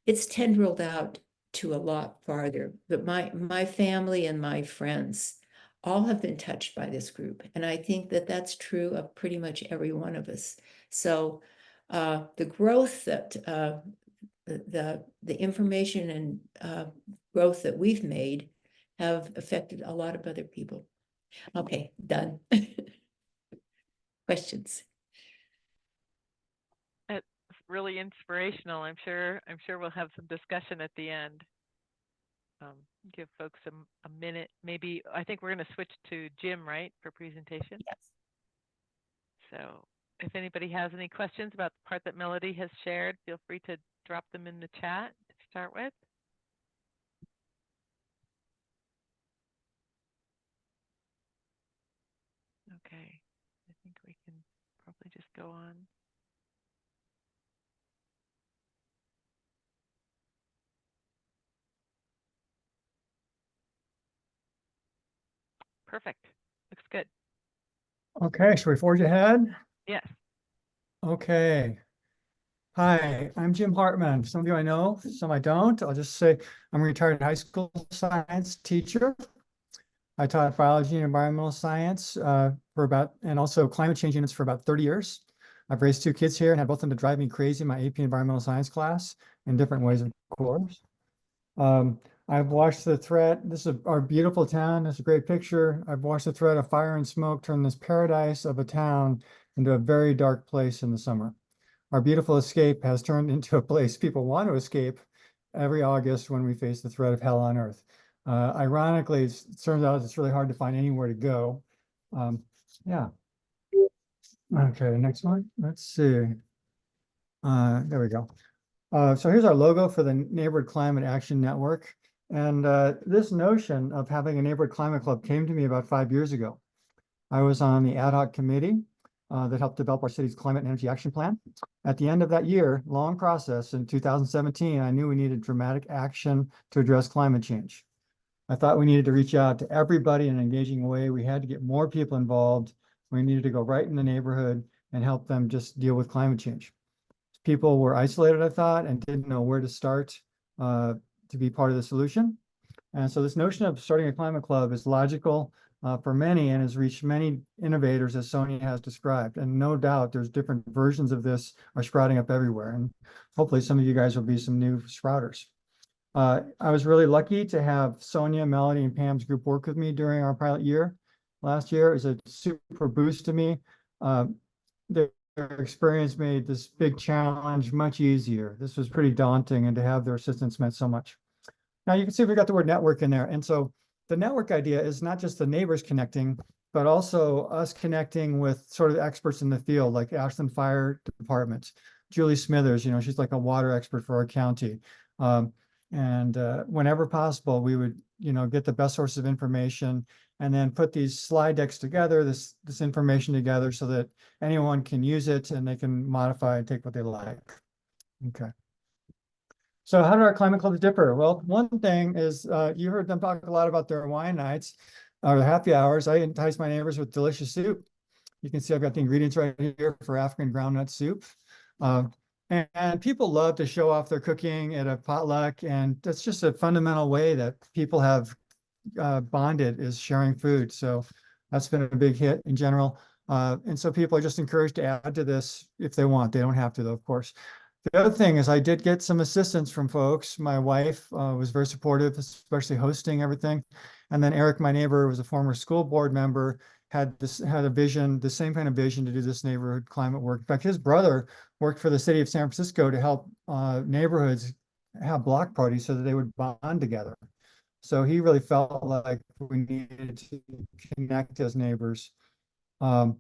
it's tendrilled out to a lot farther. But my family and my friends all have been touched by this group. And I think that that's true of pretty much every one of us. So the growth that the information and growth that we've made have affected a lot of other people. Okay, done. Questions? It's really inspirational. I'm sure we'll have some discussion at the end. Give folks a minute. Maybe I think we're going to switch to Jim, right, for presentation. Yes. So if anybody has any questions about the part that Melody has shared, feel free to drop them in the chat to start with. Okay, I think we can probably just go on. Perfect. Looks good. Okay, should we forge ahead? Yes. Okay. Hi, I'm Jim Hartman. Some of you I know, some I don't. I'll just say I'm a retired high school science teacher. I taught biology and environmental science and also climate change units for about 30 years. I've raised two kids here and had both of them to drive me crazy in my AP environmental science class in different ways, of course. I've watched the threat. This is our beautiful town. This is a great picture. I've watched the threat of fire and smoke turn this paradise of a town into a very dark place in the summer. Our beautiful escape has turned into a place people want to escape every August when we face the threat of hell on earth. Ironically, it turns out it's really hard to find anywhere to go. Yeah. Okay, next one. Let's see. There we go. So here's our logo for the Neighborhood Climate Action Network. And this notion of having a neighborhood climate club came to me about 5 years ago. I was on the ad hoc committee that helped develop our city's climate and energy action plan. At the end of that year, long process in 2017, I knew we needed dramatic action to address climate change. I thought we needed to reach out to everybody in an engaging way. We had to get more people involved. We needed to go right in the neighborhood and help them just deal with climate change. People were isolated, I thought, and didn't know where to start to be part of the solution. And so this notion of starting a climate club is logical for many and has reached many innovators, as Sonya has described. And no doubt there's different versions of this are sprouting up everywhere. And hopefully some of you guys will be some new sprouters. I was really lucky to have Sonya, Melody, and Pam's group work with me during our pilot year. Last year is a super boost to me. Their experience made this big challenge much easier. This was pretty daunting, and to have their assistance meant so much. Now you can see we got the word network in there. And so the network idea is not just the neighbors connecting, but also us connecting with sort of experts in the field, like Ashland Fire Department, Julie Smithers, she's like a water expert for our county. Whenever possible, we would, get the best source of information and then put these slide decks together, this information together so that anyone can use it and they can modify and take what they like. Okay. So how do our climate clubs differ? Well, one thing is you heard them talk a lot about their wine nights or the happy hours. I entice my neighbors with delicious soup. You can see I've got the ingredients right here for African groundnut soup. And people love to show off their cooking at a potluck. And that's just a fundamental way that people have bonded, is sharing food. So that's been a big hit in general. And so people are just encouraged to add to this if they want. They don't have to, though, of course. The other thing is I did get some assistance from folks. My wife was very supportive, especially hosting everything. And then Eric, my neighbor, was a former school board member, had a vision, the same kind of vision to do this neighborhood climate work. In fact, his brother worked for the city of San Francisco to help neighborhoods have block parties so that they would bond together. So he really felt like we needed to connect as neighbors. I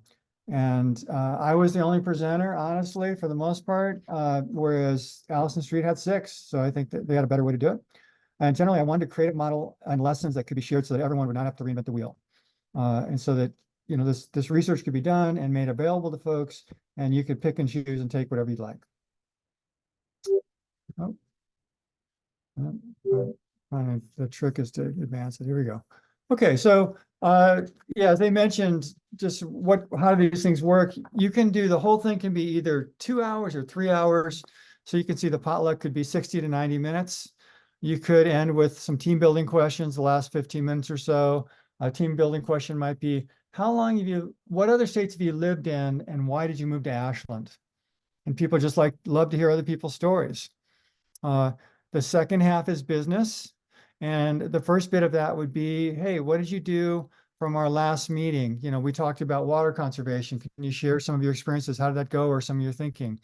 was the only presenter, honestly, for the most part, whereas Allison Street had 6. So I think that they had a better way to do it. And generally, I wanted to create a model and lessons that could be shared so that everyone would not have to reinvent the wheel. And so that, this research could be done and made available to folks, and you could pick and choose and take whatever you'd like. Oh. The trick is to advance it. Here we go. Okay, so yeah, as they mentioned, just how do these things work? You can do the whole thing can be either 2 hours or 3 hours. So you can see the potluck could be 60 to 90 minutes. You could end with some team building questions, the last 15 minutes or so. A team building question might be, what other states have you lived in and why did you move to Ashland? And people just love to hear other people's stories. The second half is business. And the first bit of that would be, hey, what did you do from our last meeting? We talked about water conservation. Can you share some of your experiences? How did that go, or some of your thinking?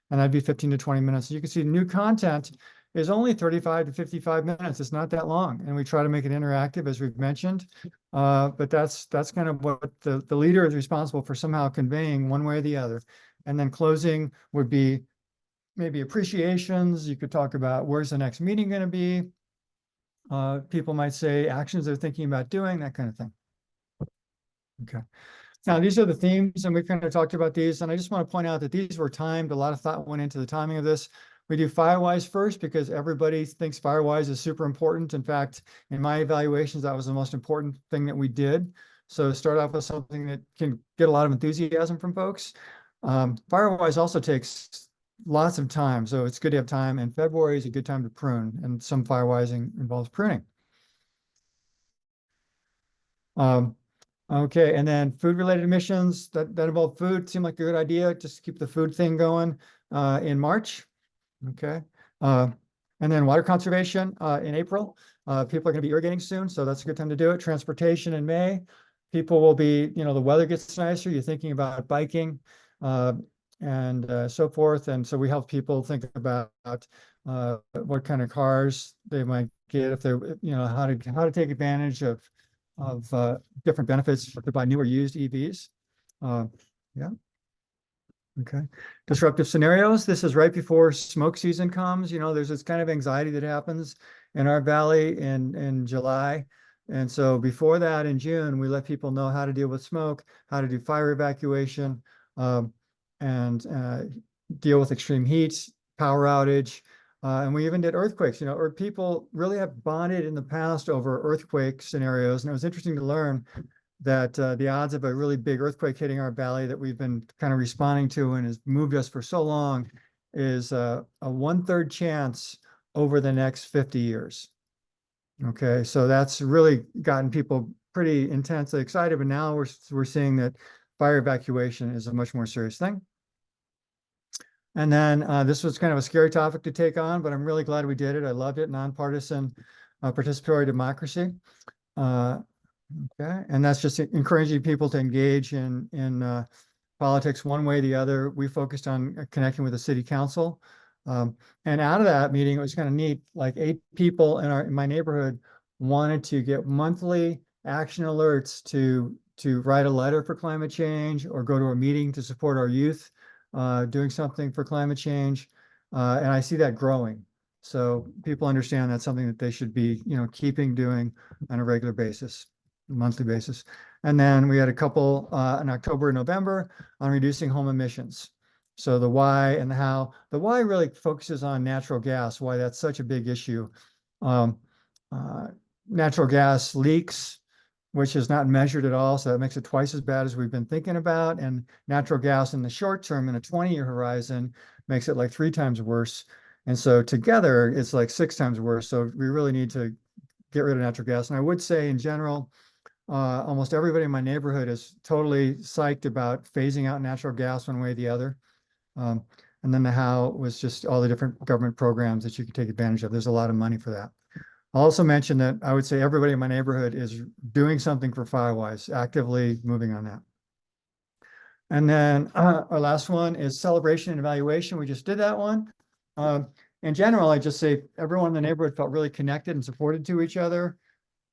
And that'd be 15 to 20 minutes. You can see new content is only 35 to 55 minutes. It's not that long. And we try to make it interactive, as we've mentioned. But that's kind of what the leader is responsible for, somehow conveying one way or the other. And then closing would be maybe appreciations. You could talk about where's the next meeting going to be. People might say actions they're thinking about doing, that kind of thing. Okay. Now, these are the themes, and we've kind of talked about these. And I just want to point out that these were timed. A lot of thought went into the timing of this. We do Firewise first because everybody thinks Firewise is super important. In fact, in my evaluations, that was the most important thing that we did. So start off with something that can get a lot of enthusiasm from folks. Firewise also takes lots of time, so it's good to have time, and February is a good time to prune, and some firewising involves pruning. Okay, and then food-related emissions that involve food seem like a good idea, just to keep the food thing going in March. Okay, and then water conservation in April. People are going to be irrigating soon, so that's a good time to do it. Transportation in May. People will be, the weather gets nicer. You're thinking about biking and so forth. And so we help people think about what kind of cars they might get if they're, how to take advantage of different benefits to buy new or used EVs. Yeah. Okay. Disruptive scenarios. This is right before smoke season comes. There's this kind of anxiety that happens in our valley in July. And so before that, in June, we let people know how to deal with smoke, how to do fire evacuation, and deal with extreme heat, power outage. And we even did earthquakes, or people really have bonded in the past over earthquake scenarios. And it was interesting to learn that the odds of a really big earthquake hitting our valley that we've been kind of responding to and has moved us for so long is a 1/3 chance over the next 50 years. Okay, so that's really gotten people pretty intensely excited, but now we're seeing that fire evacuation is a much more serious thing. And then this was kind of a scary topic to take on, but I'm really glad we did it. I loved it. Nonpartisan participatory democracy. Okay, and that's just encouraging people to engage in politics one way or the other. We focused on connecting with the city council. And out of that meeting, it was kind of neat, like 8 people in my neighborhood wanted to get monthly action alerts to write a letter for climate change or go to a meeting to support our youth doing something for climate change. And I see that growing. So people understand that's something that they should be, keeping doing on a regular basis, monthly basis. And then we had a couple in October and November on reducing home emissions. So the why and the how. The why really focuses on natural gas, why that's such a big issue. Natural gas leaks, which is not measured at all, so that makes it twice as bad as we've been thinking about. And natural gas in the short term, in a 20-year horizon, makes it like 3 times worse. And so together, it's like 6 times worse. So we really need to get rid of natural gas. And I would say in general, almost everybody in my neighborhood is totally psyched about phasing out natural gas one way or the other. And then the how was just all the different government programs that you could take advantage of. There's a lot of money for that. I'll also mention that I would say everybody in my neighborhood is doing something for Firewise, actively moving on that. And then our last one is celebration and evaluation. We just did that one. In general, I just say everyone in the neighborhood felt really connected and supported to each other.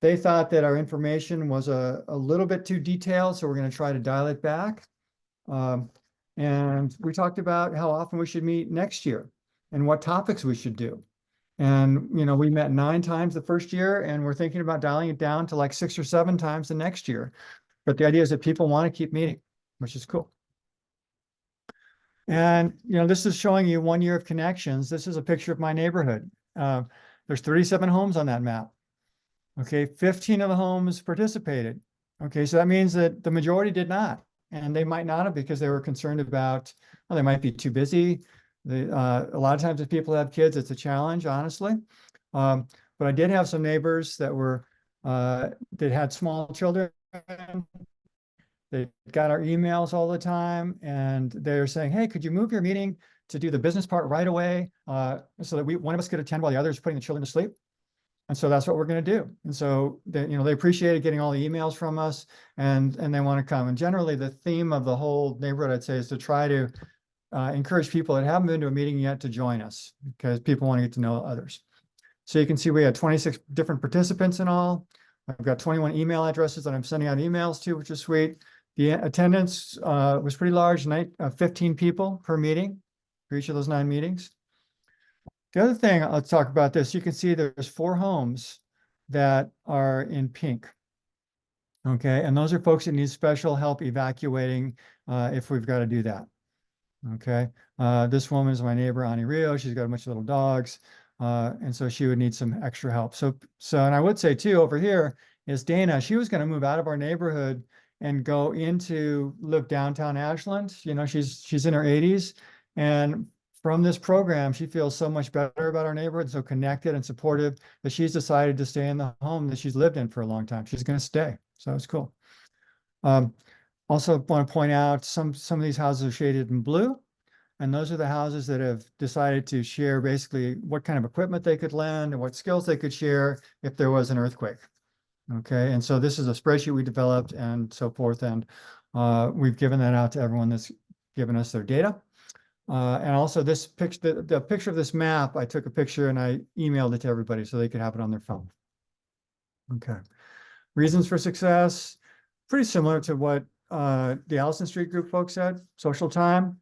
They thought that our information was a little bit too detailed, so we're going to try to dial it back. And we talked about how often we should meet next year and what topics we should do. And, we met 9 times the first year, and we're thinking about dialing it down to like 6 or 7 times the next year. But the idea is that people want to keep meeting, which is cool. And, this is showing you 1 year of connections. This is a picture of my neighborhood. There's 37 homes on that map. Okay, 15 of the homes participated. Okay, so that means that the majority did not. And they might not have because they were concerned about, well, they might be too busy. A lot of times if people have kids, it's a challenge, honestly. But I did have some neighbors that had small children. They got our emails all the time, and they're saying, hey, could you move your meeting to do the business part right away so that one of us could attend while the other is putting the children to sleep? And so that's what we're going to do. And so they appreciated getting all the emails from us, and they want to come. And generally the theme of the whole neighborhood, I'd say, is to try to encourage people that haven't been to a meeting yet to join us, because people want to get to know others. So you can see we had 26 different participants in all. I've got 21 email addresses that I'm sending out emails to, which is sweet. The attendance was pretty large, 15 people per meeting for each of those 9 meetings. The other thing, let's talk about this. You can see there's 4 homes that are in pink. Okay, and those are folks that need special help evacuating if we've got to do that. Okay, this woman is my neighbor, Ani Rio. She's got a bunch of little dogs, and so she would need some extra help. So, and I would say too, over here is Dana. She was going to move out of our neighborhood and go live downtown Ashland. She's in her 80s, and from this program, she feels so much better about our neighborhood, so connected and supportive, that she's decided to stay in the home that she's lived in for a long time. She's going to stay. So it's cool. Also want to point out some of these houses are shaded in blue. And those are the houses that have decided to share basically what kind of equipment they could lend and what skills they could share if there was an earthquake. Okay, and so this is a spreadsheet we developed and so forth. And we've given that out to everyone that's given us their data. And also this picture, the picture of this map, I took a picture and I emailed it to everybody so they could have it on their phone. Okay. Reasons for success, pretty similar to what the Allison Street group folks said. Social time,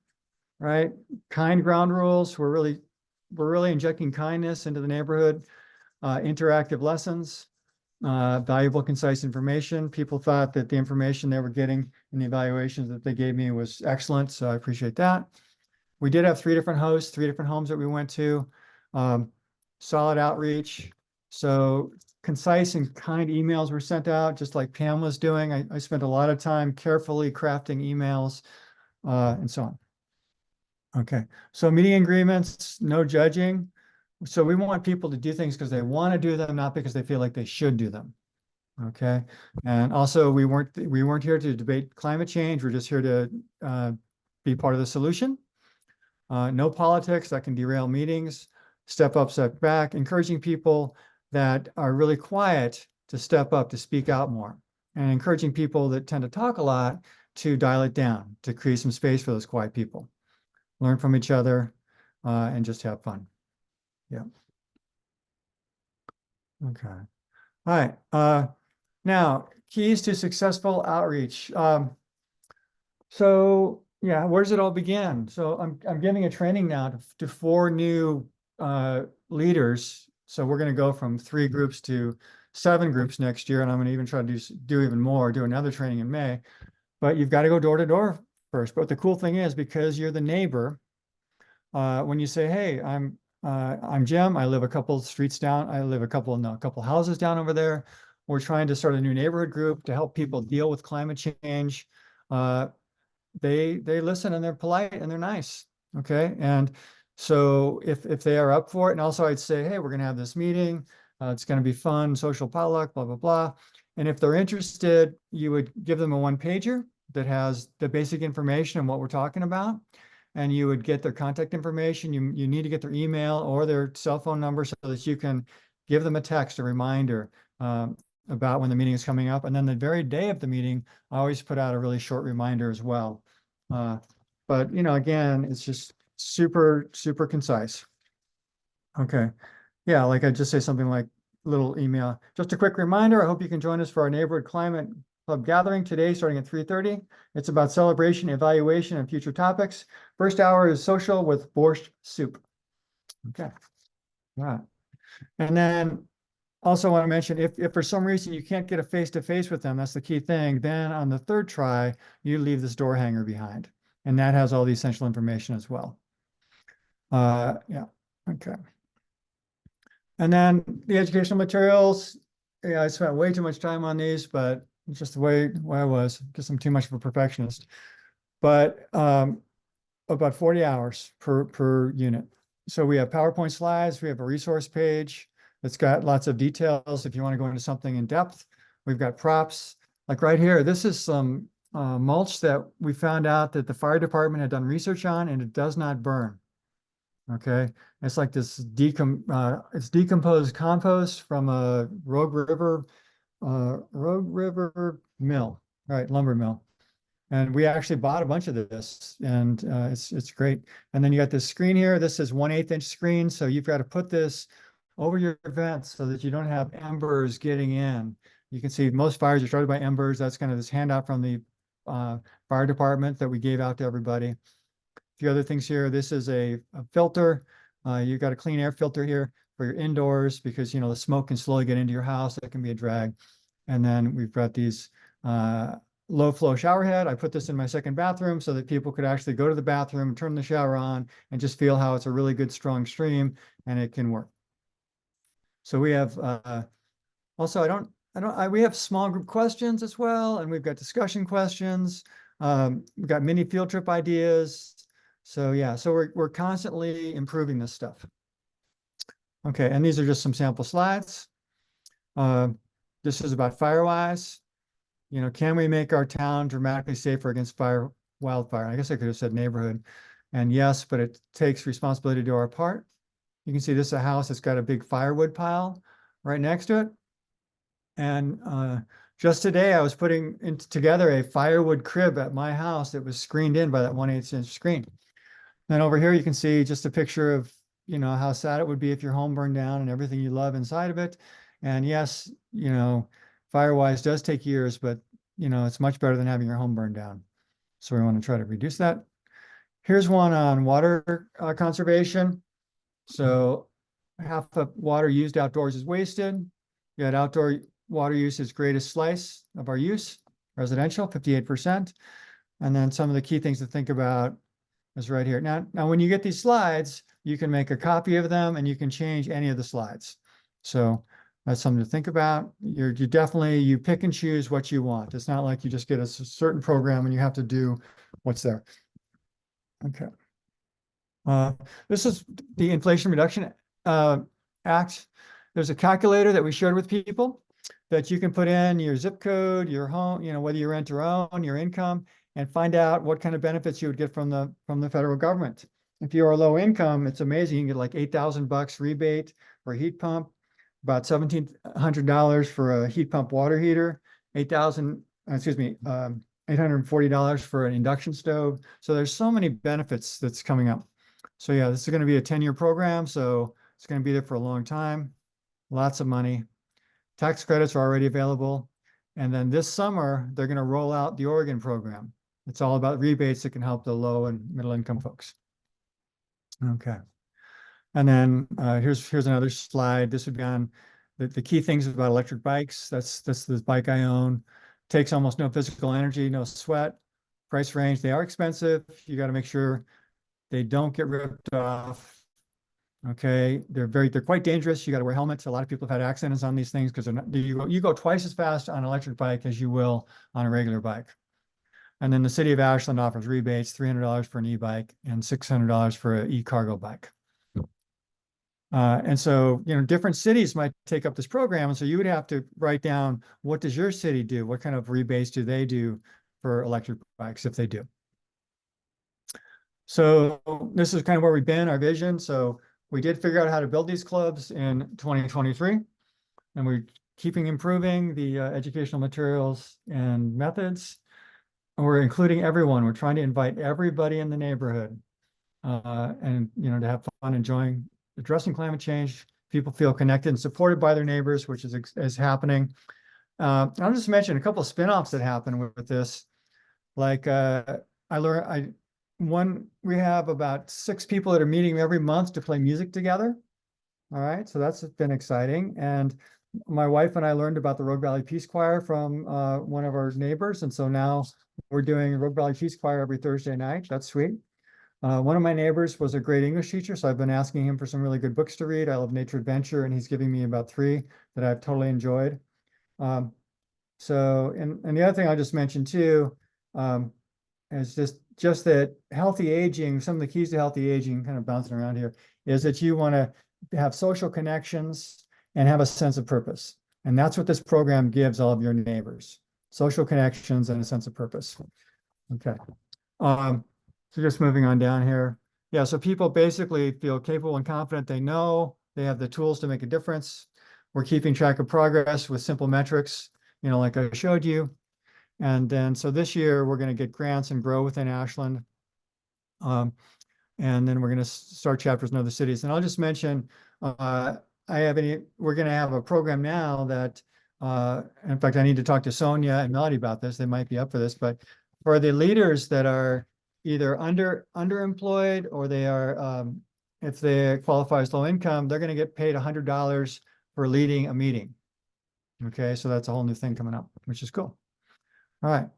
right? Kind ground rules. We're really injecting kindness into the neighborhood. Interactive lessons, valuable, concise information. People thought that the information they were getting in the evaluations that they gave me was excellent, so I appreciate that. We did have 3 different hosts, 3 different homes that we went to. Solid outreach. So concise and kind emails were sent out, just like Pam was doing. I spent a lot of time carefully crafting emails and so on. Okay, so meeting agreements, no judging. So we want people to do things because they want to do them, not because they feel like they should do them. Okay, and also we weren't here to debate climate change. We're just here to be part of the solution. No politics that can derail meetings. Step up, step back. Encouraging people that are really quiet to step up, to speak out more, and encouraging people that tend to talk a lot to dial it down, to create some space for those quiet people. Learn from each other and just have fun. Yeah. Okay. All right. Now, keys to successful outreach. So yeah, where does it all begin? So I'm giving a training now to 4 new leaders. So we're going to go from 3 groups to 7 groups next year, and I'm going to even try to do even more, do another training in May. But you've got to go door to door first. But the cool thing is, because you're the neighbor, when you say, "Hey, I'm Jim. I live a couple streets down. I live a couple houses down over there. We're trying to start a new neighborhood group to help people deal with climate change." They listen and they're polite and they're nice. Okay, and so if they are up for it, and also I'd say, "Hey, we're going to have this meeting. It's going to be fun, social potluck, blah blah blah." And if they're interested, you would give them a 1-pager that has the basic information on what we're talking about. And you would get their contact information. You need to get their email or their cell phone number so that you can give them a text, a reminder about when the meeting is coming up. And then the very day of the meeting, I always put out a really short reminder as well. But again, it's just super, super concise. Okay. Yeah, like I just say something like little email. Just a quick reminder, I hope you can join us for our neighborhood climate club gathering today, starting at 3:30. It's about celebration, evaluation, and future topics. First hour is social with borscht soup. Okay. All right. And then also want to mention, if for some reason you can't get a face-to-face with them, that's the key thing, then on the 3rd try, you leave this door hanger behind. And that has all the essential information as well. Yeah, okay. And then the educational materials, yeah, I spent way too much time on these, but it's just the way I was, because I'm too much of a perfectionist. But about 40 hours per unit. So we have PowerPoint slides, we have a resource page that's got lots of details if you want to go into something in depth. We've got props, like right here. This is some mulch that we found out that the fire department had done research on, and it does not burn. Okay, it's like this it's decomposed compost from a Rogue River mill, right, lumber mill. And we actually bought a bunch of this, and it's great. And then you got this screen here. This is 1/8 inch screen, so you've got to put this over your vents so that you don't have embers getting in. You can see most fires are started by embers. That's kind of this handout from the fire department that we gave out to everybody. A few other things here. This is a filter. You've got a clean air filter here for your indoors, because the smoke can slowly get into your house. That can be a drag. And then we've got these low flow shower head. I put this in my 2nd bathroom so that people could actually go to the bathroom, turn the shower on, and just feel how it's a really good strong stream, and it can work. So we have also we have small group questions as well, and we've got discussion questions. We've got mini field trip ideas. So yeah, so we're constantly improving this stuff. Okay, and these are just some sample slides. This is about Firewise. You know, can we make our town dramatically safer against wildfire? I guess I could have said neighborhood. And yes, but it takes responsibility to do our part. You can see this is a house that's got a big firewood pile right next to it. And just today I was putting together a firewood crib at my house that was screened in by that 1/8 inch screen. Then over here you can see just a picture of, you know, how sad it would be if your home burned down and everything you love inside of it. And yes, you know, Firewise does take years, but you know, it's much better than having your home burned down. So we want to try to reduce that. Here's one on water conservation. So half of water used outdoors is wasted. Yet outdoor water use is greatest slice of our use, residential, 58%. And then some of the key things to think about is right here. Now, when you get these slides, you can make a copy of them and you can change any of the slides. So that's something to think about. You definitely, you pick and choose what you want. It's not like you just get a certain program and you have to do what's there. Okay. This is the Inflation Reduction Act. There's a calculator that we shared with people that you can put in your zip code, your home, you know, whether you rent or own, your income, and find out what kind of benefits you would get from the federal government. If you're low income, it's amazing. You can get like $8,000 rebate for a heat pump, about $1,700 for a heat pump water heater, $840 for an induction stove. So there's so many benefits that's coming up. So yeah, this is going to be a 10-year program. So it's going to be there for a long time. Lots of money. Tax credits are already available. And then this summer, they're going to roll out the Oregon program. It's all about rebates that can help the low and middle income folks. Okay. And then here's another slide. This would be on the key things about electric bikes. That's this bike I own. Takes almost no physical energy, no sweat. Price range, they are expensive. You got to make sure they don't get ripped off. Okay, they're quite dangerous. You got to wear helmets. A lot of people have had accidents on these things because you go twice as fast on an electric bike as you will on a regular bike. And then the city of Ashland offers rebates, $300 for an e-bike and $600 for an e-cargo bike. And so, you know, different cities might take up this program. And so you would have to write down, what does your city do? What kind of rebates do they do for electric bikes if they do? So this is kind of where we've been, our vision. So we did figure out how to build these clubs in 2023, and we're keeping improving the educational materials and methods. And we're including everyone. We're trying to invite everybody in the neighborhood and, you know, to have fun enjoying addressing climate change. People feel connected and supported by their neighbors, which is happening. I'll just mention a couple of spin-offs that happen with this. Like we have about 6 people that are meeting every month to play music together. All right, so that's been exciting. And my wife and I learned about the Rogue Valley Peace Choir from one of our neighbors. And so now we're doing Rogue Valley Peace Choir every Thursday night. That's sweet. One of my neighbors was a great English teacher, so I've been asking him for some really good books to read. I love Nature Adventure, and he's giving me about 3 that I've totally enjoyed. So, and the other thing I'll just mention too, is just that healthy aging, some of the keys to healthy aging, kind of bouncing around here, is that you want to have social connections and have a sense of purpose. And that's what this program gives all of your neighbors: social connections and a sense of purpose. Okay. So just moving on down here. Yeah, so people basically feel capable and confident. They know they have the tools to make a difference. We're keeping track of progress with simple metrics, you know, like I showed you. And then, so this year we're going to get grants and grow within Ashland. And then we're going to start chapters in other cities. And I'll just mention, we're going to have a program now that, in fact, I need to talk to Sonya and Melody about this. They might be up for this, but for the leaders that are either underemployed or they are, if they qualify as low income, they're going to get paid $100 for leading a meeting. Okay, so that's a whole new thing coming up, which is cool. All right.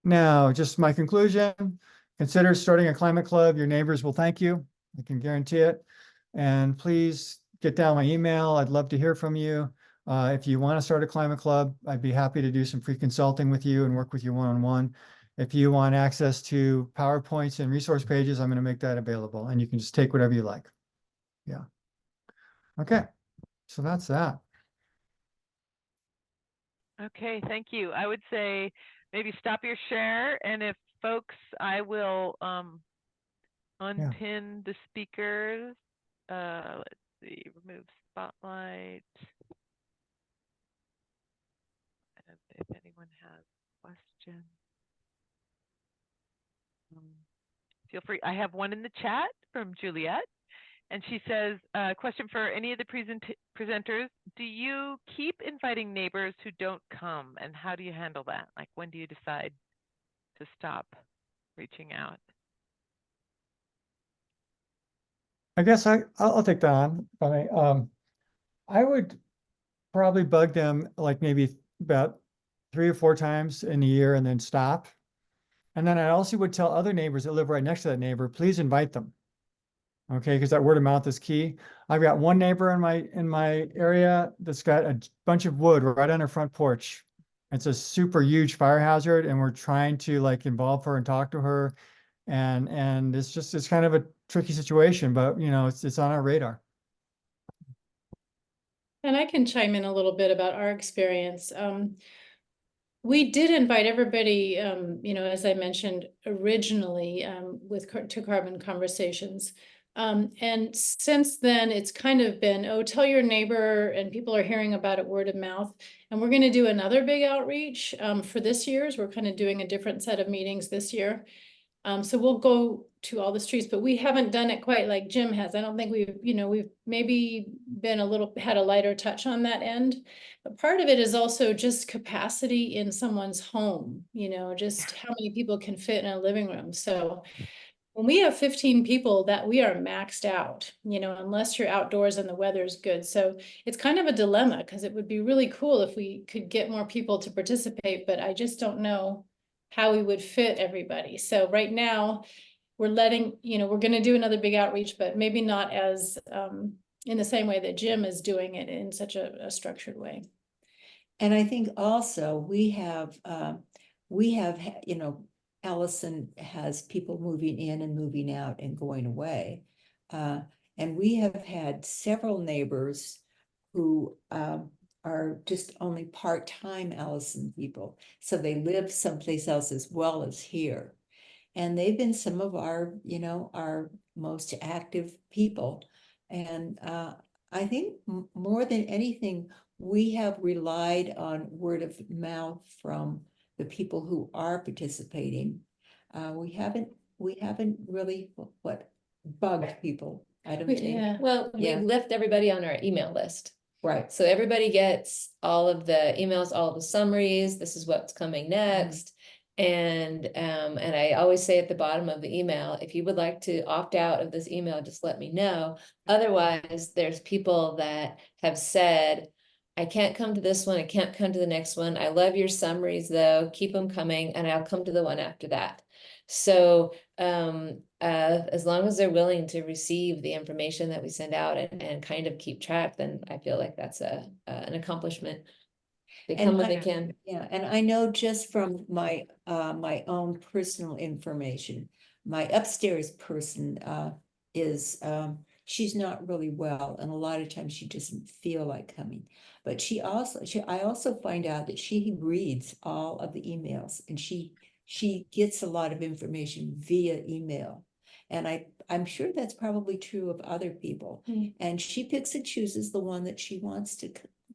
Now, just my conclusion, consider starting a climate club. Your neighbors will thank you. I can guarantee it. And please get down my email. I'd love to hear from you. If you want to start a climate club, I'd be happy to do some free consulting with you and work with you one-on-one. If you want access to PowerPoints and resource pages, I'm going to make that available, and you can just take whatever you like. Yeah. Okay. So that's that. Okay, thank you. I would say maybe stop your share, and if folks, I will unpin the speakers. Let's see, remove spotlight. And if anyone has questions, feel free. I have one in the chat from Juliet. And she says, question for any of the presenters, do you keep inviting neighbors who don't come, and how do you handle that? Like, when do you decide to stop reaching out? I guess I'll take that on. I would probably bug them like maybe about 3 or 4 times in a year and then stop. And then I also would tell other neighbors that live right next to that neighbor, please invite them. Okay, because that word of mouth is key. I've got one neighbor in my area that's got a bunch of wood right on her front porch. It's a super huge fire hazard, and we're trying to like involve her and talk to her. And it's kind of a tricky situation, but you know, it's on our radar. And I can chime in a little bit about our experience. We did invite everybody, you know, as I mentioned originally, to Carbon Conversations. And since then, it's kind of been, oh, tell your neighbor, and people are hearing about it word of mouth. And we're going to do another big outreach for this year's. We're kind of doing a different set of meetings this year. So we'll go to all the streets, but we haven't done it quite like Jim has. I don't think we've maybe been had a lighter touch on that end. But part of it is also just capacity in someone's home, you know, just how many people can fit in a living room. So when we have 15 people, that we are maxed out, you know, unless you're outdoors and the weather's good. So it's kind of a dilemma, because it would be really cool if we could get more people to participate, but I just don't know how we would fit everybody. So right now we're letting, you know, we're going to do another big outreach, but maybe not as in the same way that Jim is doing it in such a structured way. And I think also we have, you know, Allison has people moving in and moving out and going away. And we have had several neighbors who are just only part-time Allison people. So they live someplace else as well as here. And they've been some of our, you know, our most active people. And I think more than anything, we have relied on word of mouth from the people who are participating. We haven't really bugged people. I don't think. Yeah. Well, Yeah. we left everybody on our email list. Right. So everybody gets all of the emails, all of the summaries. This is what's coming next. And I always say at the bottom of the email, if you would like to opt out of this email, just let me know. Otherwise, there's people that have said, I can't come to this one. I can't come to the next one. I love your summaries though. Keep them coming, and I'll come to the one after that. So as long as they're willing to receive the information that we send out and kind of keep track, then I feel like that's an accomplishment. They come when they can. Yeah, and I know just from my my own personal information, my upstairs person is she's not really well, and a lot of times she doesn't feel like coming. But I also find out that she reads all of the emails, and she gets a lot of information via email. And I'm sure that's probably true of other people. And she picks and chooses the one that she wants to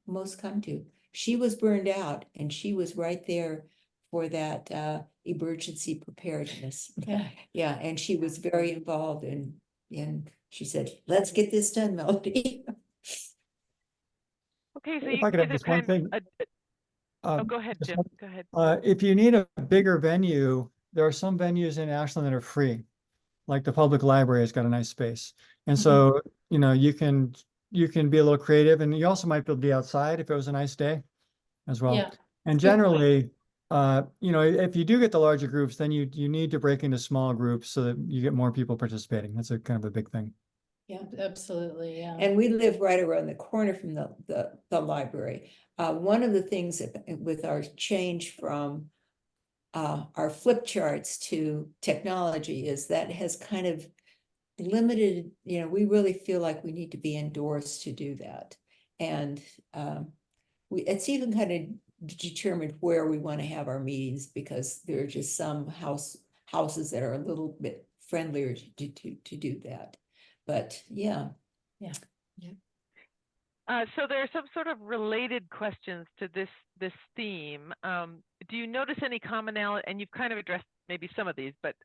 most come to. She was burned out, and she was right there for that emergency preparedness. Yeah, and she was very involved, and she said, let's get this done, Melody. Okay, so If you I could add did just one thing. oh, go ahead, just Jim. Go ahead. If you need a bigger venue, there are some venues in Ashland that are free. Like the public library has got a nice space. And so, you know, you can be a little creative, and you also might be able to be outside if it was a nice day as well. Yeah. And generally, you know, if you do get the larger groups, then you need to break into small groups so that you get more people participating. That's a kind of a big thing. Yeah, absolutely. Yeah. And we live right around the corner from the library. One of the things that, with our change from our flip charts to technology is that has kind of limited, we really feel like we need to be indoors to do that. And it's even kind of determined where we want to have our meetings, because there are just some houses that are a little bit friendlier to do that. But yeah. So there are some sort of related questions to this theme. Do you notice any commonality, and you've kind of addressed maybe some of these, but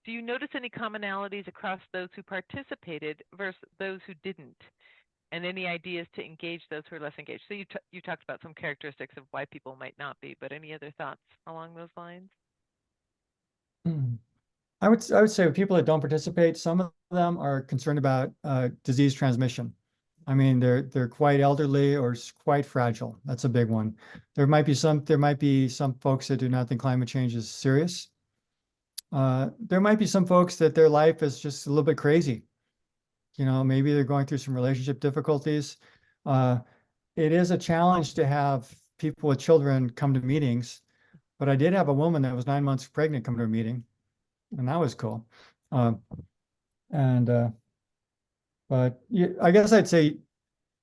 do you notice any commonalities across those who participated versus those who didn't? And any ideas to engage those who are less engaged? So you talked about some characteristics of why people might not be, but any other thoughts along those lines? I would say with people that don't participate, some of them are concerned about disease transmission. I mean, they're quite elderly or quite fragile. That's a big one. There might be some folks that do not think climate change is serious. There might be some folks that their life is just a little bit crazy. Maybe they're going through some relationship difficulties. It is a challenge to have people with children come to meetings, but I did have a woman that was 9 months pregnant come to a meeting, and that was cool. But I guess I'd say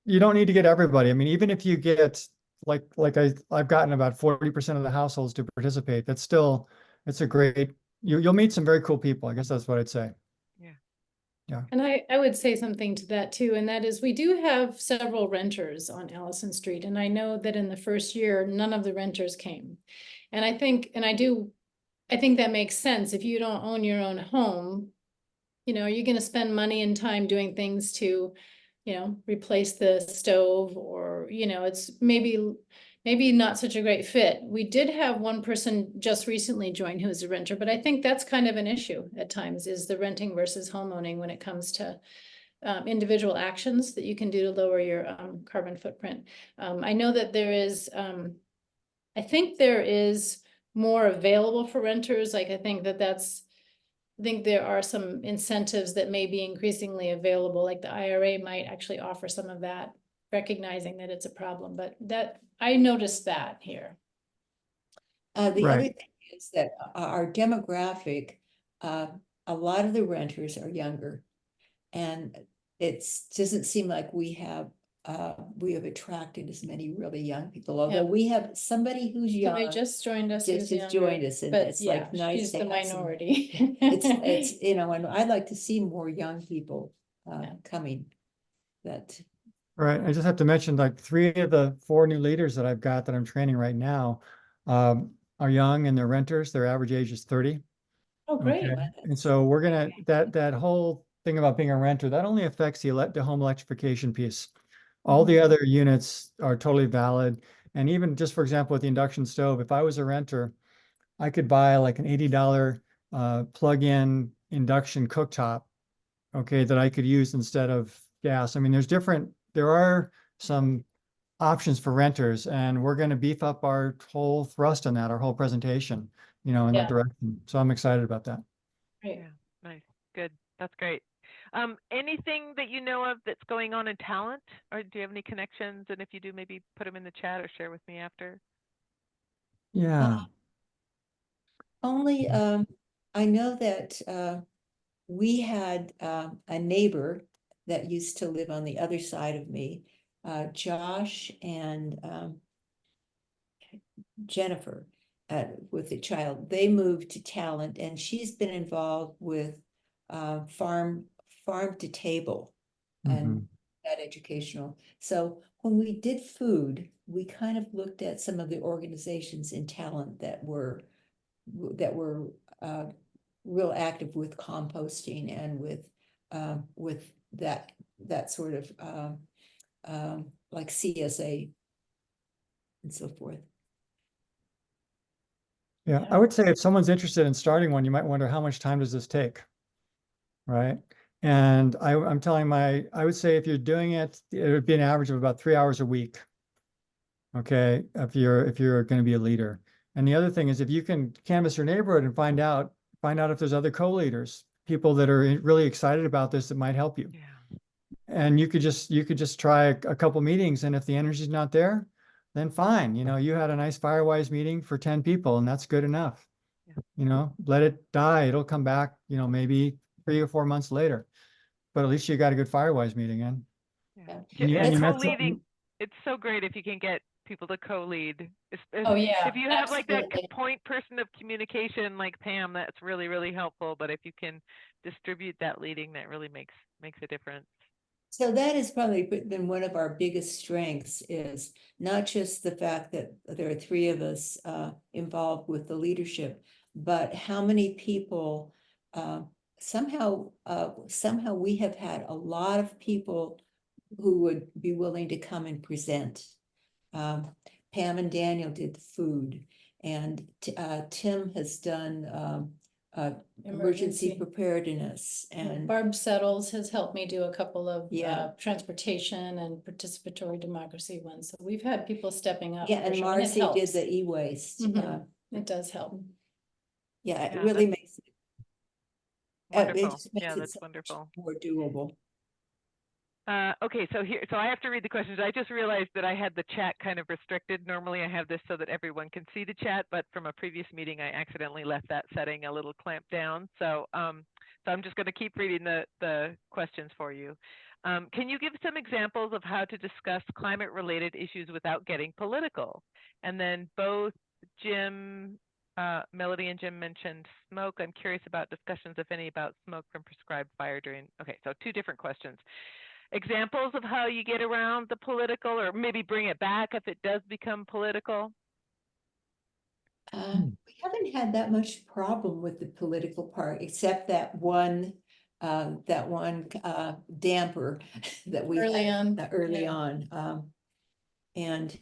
you don't need to get everybody. I mean, even if you get I've gotten about 40% of the households to participate, it's a great, you'll meet some very cool people. I guess that's what I'd say. Yeah. And I would say something to that too, and that is we do have several renters on Allison Street. And I know that in the first year, none of the renters came. And I think that makes sense. If you don't own your own home, you're going to spend money and time doing things to, replace the stove, or, it's maybe not such a great fit. We did have one person just recently join who's a renter, but I think that's kind of an issue at times, is the renting versus homeowning when it comes to individual actions that you can do to lower your carbon footprint. I know that there is, I think there is more available for renters. I think there are some incentives that may be increasingly available, like the IRA might actually offer some of that, recognizing that it's a problem, but that I noticed that here. The Right. other thing is that our demographic, a lot of the renters are younger, and it doesn't seem like we have attracted as many really young people, although we have somebody who's young. Somebody just joined us. Just joined us, and it's like nice she's to the have some- minority. It's and I'd like to see more young people coming. That Right. I just have to mention, like, 3 of the 4 new leaders that I've got that I'm training right now are young, and they're renters. Their average age is 30. Oh, great. Okay. And so we're gonna, that whole thing about being a renter, that only affects the home electrification piece. All the other units are totally valid. And even just, for example, with the induction stove, if I was a renter, I could buy like an $80 plug-in induction cooktop, okay, that I could use instead of gas. I mean, there are some options for renters, and we're going to beef up our whole thrust on that, our whole presentation, in that direction. So I'm excited about that. Great. Yeah, nice, good, that's great. Anything that you know of that's going on in talent, or do you have any connections? And if you do, maybe put them in the chat or share with me after. Yeah. only I know that we had a neighbor that used to live on the other side of me, Josh and Jennifer, with the child. They moved to Talent, and she's been involved with farm to table and that educational. So when we did food, we kind of looked at some of the organizations in Talent that were real active with composting and with that sort of like CSA and so forth. Yeah, I would say if someone's interested in starting one, you might wonder, how much time does this take? Right. And I'm telling I would say if you're doing it, it would be an average of about 3 hours a week. Okay, if you're going to be a leader. And the other thing is, if you can canvass your neighborhood and find out if there's other co-leaders, people that are really excited about this, that might help you. Yeah. And you could just try a couple meetings, and if the energy's not there, then fine. You had a nice Firewise meeting for 10 people, and that's good enough. let it die. It'll come back, maybe 3 or 4 months later. But at least you got a good Firewise meeting in. Yeah. And you And met co-leading, it's so great if you can get people to co-lead. Oh, yeah, If you have like that absolutely. point person of communication like Pam, that's really, really helpful. But if you can distribute that leading, that really makes a difference. So that has probably been one of our biggest strengths, is not just the fact that there are 3 of us involved with the leadership, but how many people somehow we have had a lot of people who would be willing to come and present. Pam and Daniel did the food, and Tim has done emergency preparedness, and Barb Settles has helped me do a couple of Yeah. transportation and participatory democracy ones. So we've had people stepping up. yeah, for and sure, it Marcy did helps. the e-waste. Mhm. It does help. Yeah, it Yeah, really makes it, it Wonderful. just makes Yeah, it that's so much wonderful. more doable. Okay, so I have to read the questions. I just realized that I had the chat kind of restricted. Normally I have this so that everyone can see the chat, but from a previous meeting, I accidentally left that setting a little clamped down. So, so I'm just going to keep reading the questions for you. Can you give some examples of how to discuss climate-related issues without getting political? And then both Jim, Melody and Jim mentioned smoke. I'm curious about discussions, if any, about smoke from prescribed fire during, okay, so 2 different questions. Examples of how you get around the political, or maybe bring it back if it does become political? We haven't had that much problem with the political part, except that one damper that we Early had on, early yeah. on. And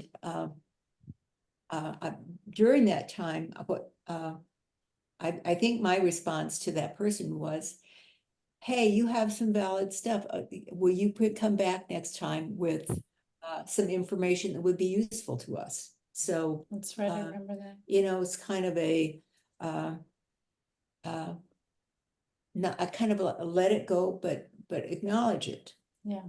during that time, I think my response to that person was, hey, you have some valid stuff. Will you come back next time with some information that would be useful to us? So, That's right, I remember that. it's kind of a not a kind of a let it go, but acknowledge it. Yeah,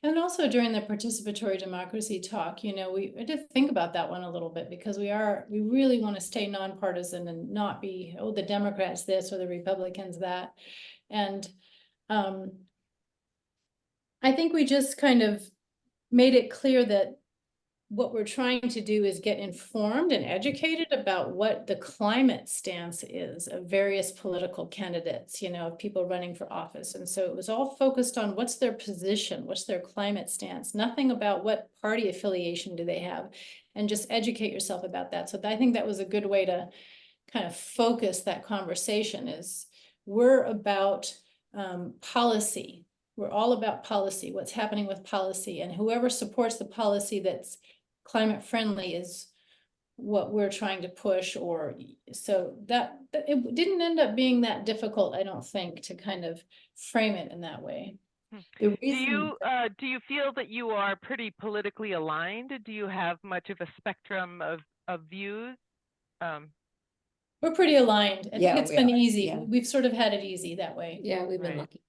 and also during the participatory democracy talk, I did think about that one a little bit, because we really want to stay nonpartisan and not be, oh, the Democrats this or the Republicans that. And I think we just kind of made it clear that what we're trying to do is get informed and educated about what the climate stance is of various political candidates, of people running for office. And so it was all focused on what's their position, what's their climate stance, nothing about what party affiliation do they have, and just educate yourself about that. So I think that was a good way to kind of focus that conversation. Is we're about policy. We're all about policy, what's happening with policy, and whoever supports the policy that's climate friendly is what we're trying to push. Or so that it didn't end up being that difficult, I don't think, to kind of frame it in that way. The Do reason you feel that you are pretty politically aligned? Do you have much of a spectrum of views? We're pretty aligned. I Yeah, think it's we been are. easy. Yeah. We've sort of had it easy that way. Yeah, we've been Right. lucky.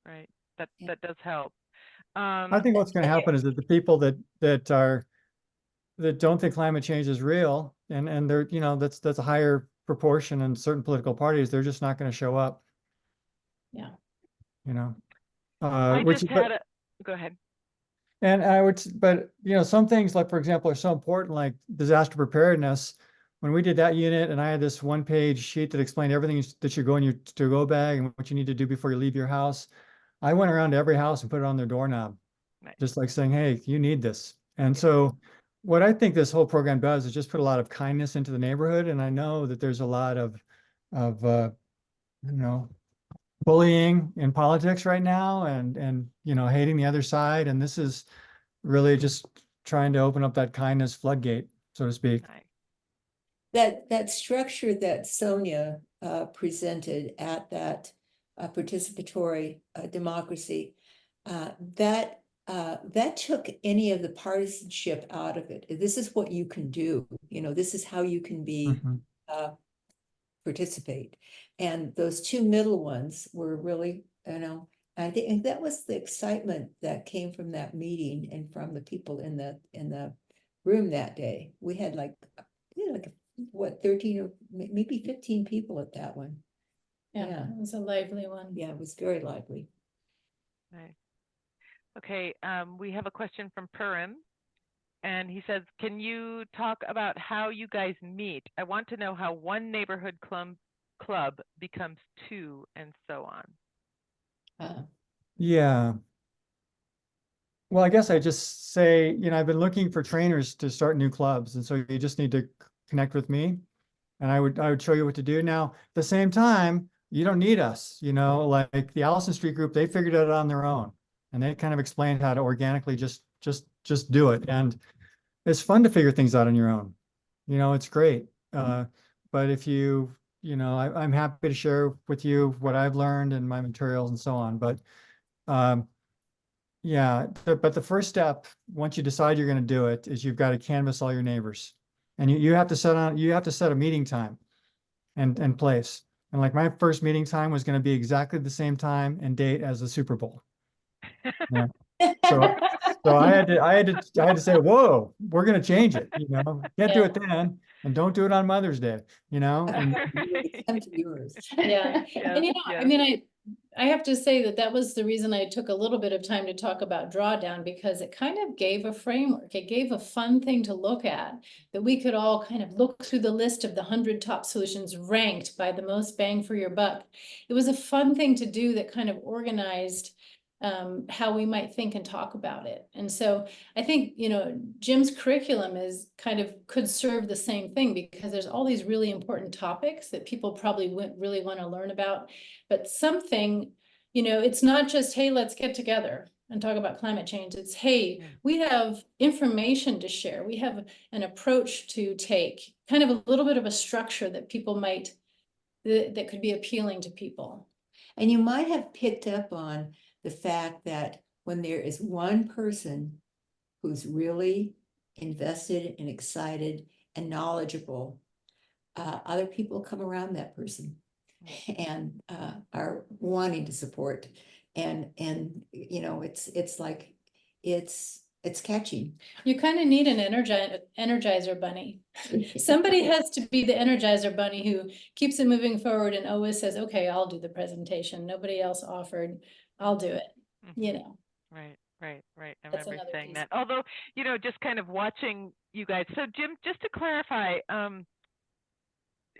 Right, Yeah. that does help. I think what's going to happen is that the people that don't think climate change is real, and they're, that's a higher proportion in certain political parties, they're just not going to show up. Yeah. I Which just is, had go ahead. and but some things, like, for example, are so important, like disaster preparedness. When we did that unit, and I had this 1-page sheet that explained everything that should go in your to-go bag and what you need to do before you leave your house, I went around to every house and put it on their doorknob, Nice. just like saying, hey, you need this. And so what I think this whole program does is just put a lot of kindness into the neighborhood. And I know that there's a lot of bullying in politics right now, and hating the other side. And this is really just trying to open up that kindness floodgate, so to speak. Nice. that structure that Sonya presented at that participatory democracy, that took any of the partisanship out of it. This is what you can do. This is how you can be participate. And those 2 middle ones were really, I think that was the excitement that came from that meeting and from the people in the room that day. We had like what, 13 or maybe 15 people at that one. Yeah, Yeah. it was a lively one. Yeah, it was very lively. Right. Okay, we have a question from Purim, and he says, can you talk about how you guys meet? I want to know how one neighborhood club becomes two and so on. Yeah. Well, I guess I just say, I've been looking for trainers to start new clubs, and so you just need to connect with me, and I would show you what to do. Now, at the same time, you don't need us, like the Allison Street group, they figured it out on their own, and they kind of explained how to organically just do it. And it's fun to figure things out on your own. It's great. But if I'm happy to share with you what I've learned and my materials and so on. But yeah, but the first step, once you decide you're going to do it, is you've got to canvass all your neighbors, and you have to set a meeting time and place. And like my first meeting time was going to be exactly the same time and date as the Super Bowl. Yeah. So I had to say, whoa, we're going to change it. Can't do it then, and don't do it on Mother's Day. And Come to yours. Yeah. Yes, And yes. I mean, I have to say that was the reason I took a little bit of time to talk about drawdown, because it kind of gave a framework. It gave a fun thing to look at, that we could all kind of look through the list of the 100 top solutions ranked by the most bang for your buck. It was a fun thing to do that kind of organized how we might think and talk about it. And so I think, Jim's curriculum could serve the same thing, because there's all these really important topics that people probably wouldn't really want to learn about. But something, it's not just, hey, let's get together and talk about climate change. It's, hey, we have information to share. We have an approach to take, kind of a little bit of a structure that people that could be appealing to people. And you might have picked up on the fact that when there is one person who's really invested and excited and knowledgeable, other people come around that person and are wanting to support. And it's like, it's catching. You kind of need an energizer bunny. Somebody has to be the energizer bunny who keeps it moving forward and always says, okay, I'll do the presentation. Nobody else offered. I'll do it, Right. I That's remember another saying piece. that. Although, just kind of watching you guys. So Jim, just to clarify,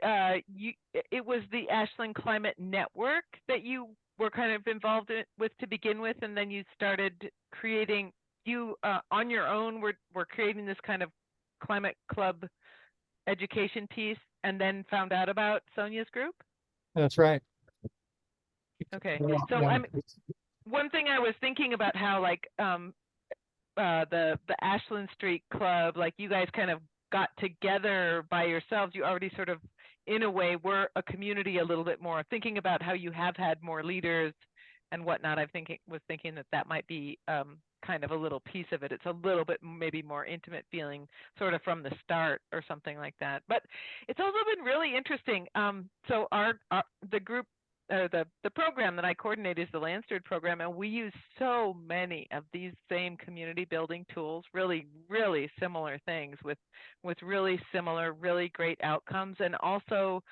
it was the Ashland Climate Network that you were kind of involved with to begin with, and then you started creating, on your own were creating this kind of climate club education piece, and then found out about Sonya's group? that's right. Okay. Yeah, So yeah. one thing I was thinking about, how like the Ashland Street Club, like you guys kind of got together by yourselves. You already sort of, in a way, were a community a little bit more. Thinking about how you have had more leaders and whatnot, I was thinking that might be kind of a little piece of it. It's a little bit maybe more intimate feeling, sort of from the start or something like that. But it's also been really interesting. So the group, the program that I coordinate is the Land Steward program, and we use so many of these same community building tools, really, really similar things with really similar, really great outcomes. And also,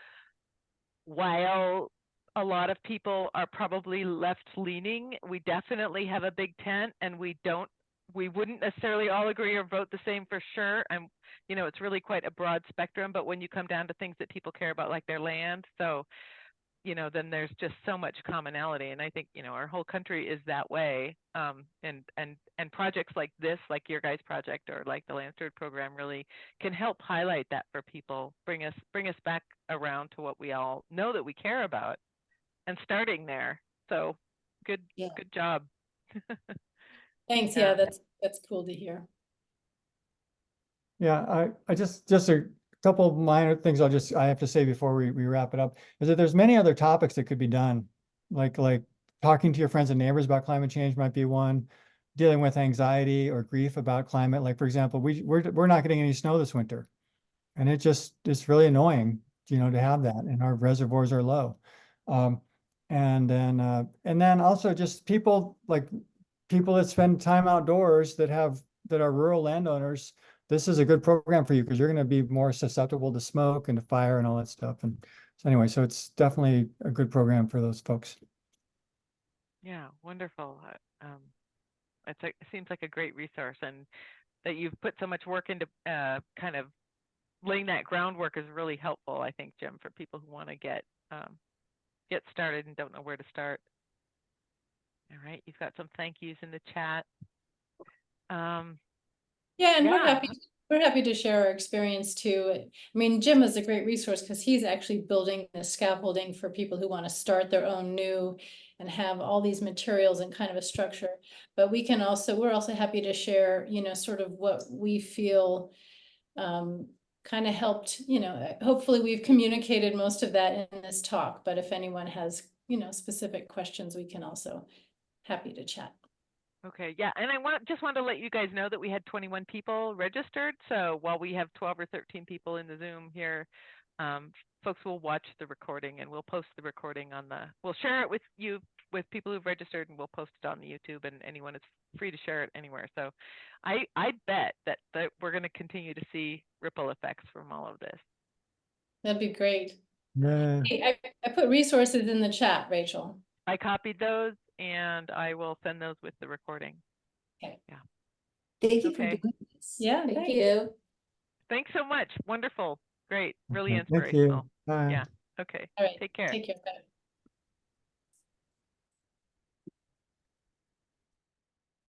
while a lot of people are probably left leaning, we definitely have a big tent, and we wouldn't necessarily all agree or vote the same for sure. And, it's really quite a broad spectrum, but when you come down to things that people care about, like their land, so then there's just so much commonality. And I think, our whole country is that way. And projects like this, like your guys' project or like the Land Steward program, really can help highlight that for people, bring us back around to what we all know that we care about, and starting there. So good job. Thanks. Yeah. Yeah, that's cool to hear. Yeah, I just a couple of minor things I have to say before we wrap it up is that there's many other topics that could be done, like talking to your friends and neighbors about climate change might be one, dealing with anxiety or grief about climate. Like, for example, we're not getting any snow this winter, and it's really annoying, to have that, and our reservoirs are low. And then also just people that spend time outdoors that are rural landowners this is a good program for you because you're going to be more susceptible to smoke and to fire and all that stuff. And so anyway, so it's definitely a good program for those folks. Yeah, wonderful. It seems like a great resource, and that you've put so much work into kind of laying that groundwork is really helpful, I think, Jim, for people who want to get started and don't know where to start. All right, you've got some thank yous in the chat. Yeah, and Yeah. we're happy to share our experience too. I mean, Jim is a great resource because he's actually building the scaffolding for people who want to start their own new and have all these materials and kind of a structure. But we're also happy to share, sort of what we feel kind of helped, hopefully we've communicated most of that in this talk, but if anyone has, specific questions, we can also happy to chat. Okay, yeah, and I just want to let you guys know that we had 21 people registered. So while we have 12 or 13 people in the Zoom here, folks will watch the recording, and we'll post the recording we'll share it with people who've registered, and we'll post it on the YouTube, and anyone is free to share it anywhere. So I bet that we're going to continue to see ripple effects from all of this. That'd be great. Yeah. Hey, I put resources in the chat, Rachel. I copied those, and I will send those with the recording. Okay. Yeah. Thank you Okay. for doing this. Yeah, Thank thanks. you. Thanks so much. Wonderful. Great. Really Okay, inspirational. Thank you. Bye. Yeah. Okay. All right. Take care. Take care. Bye.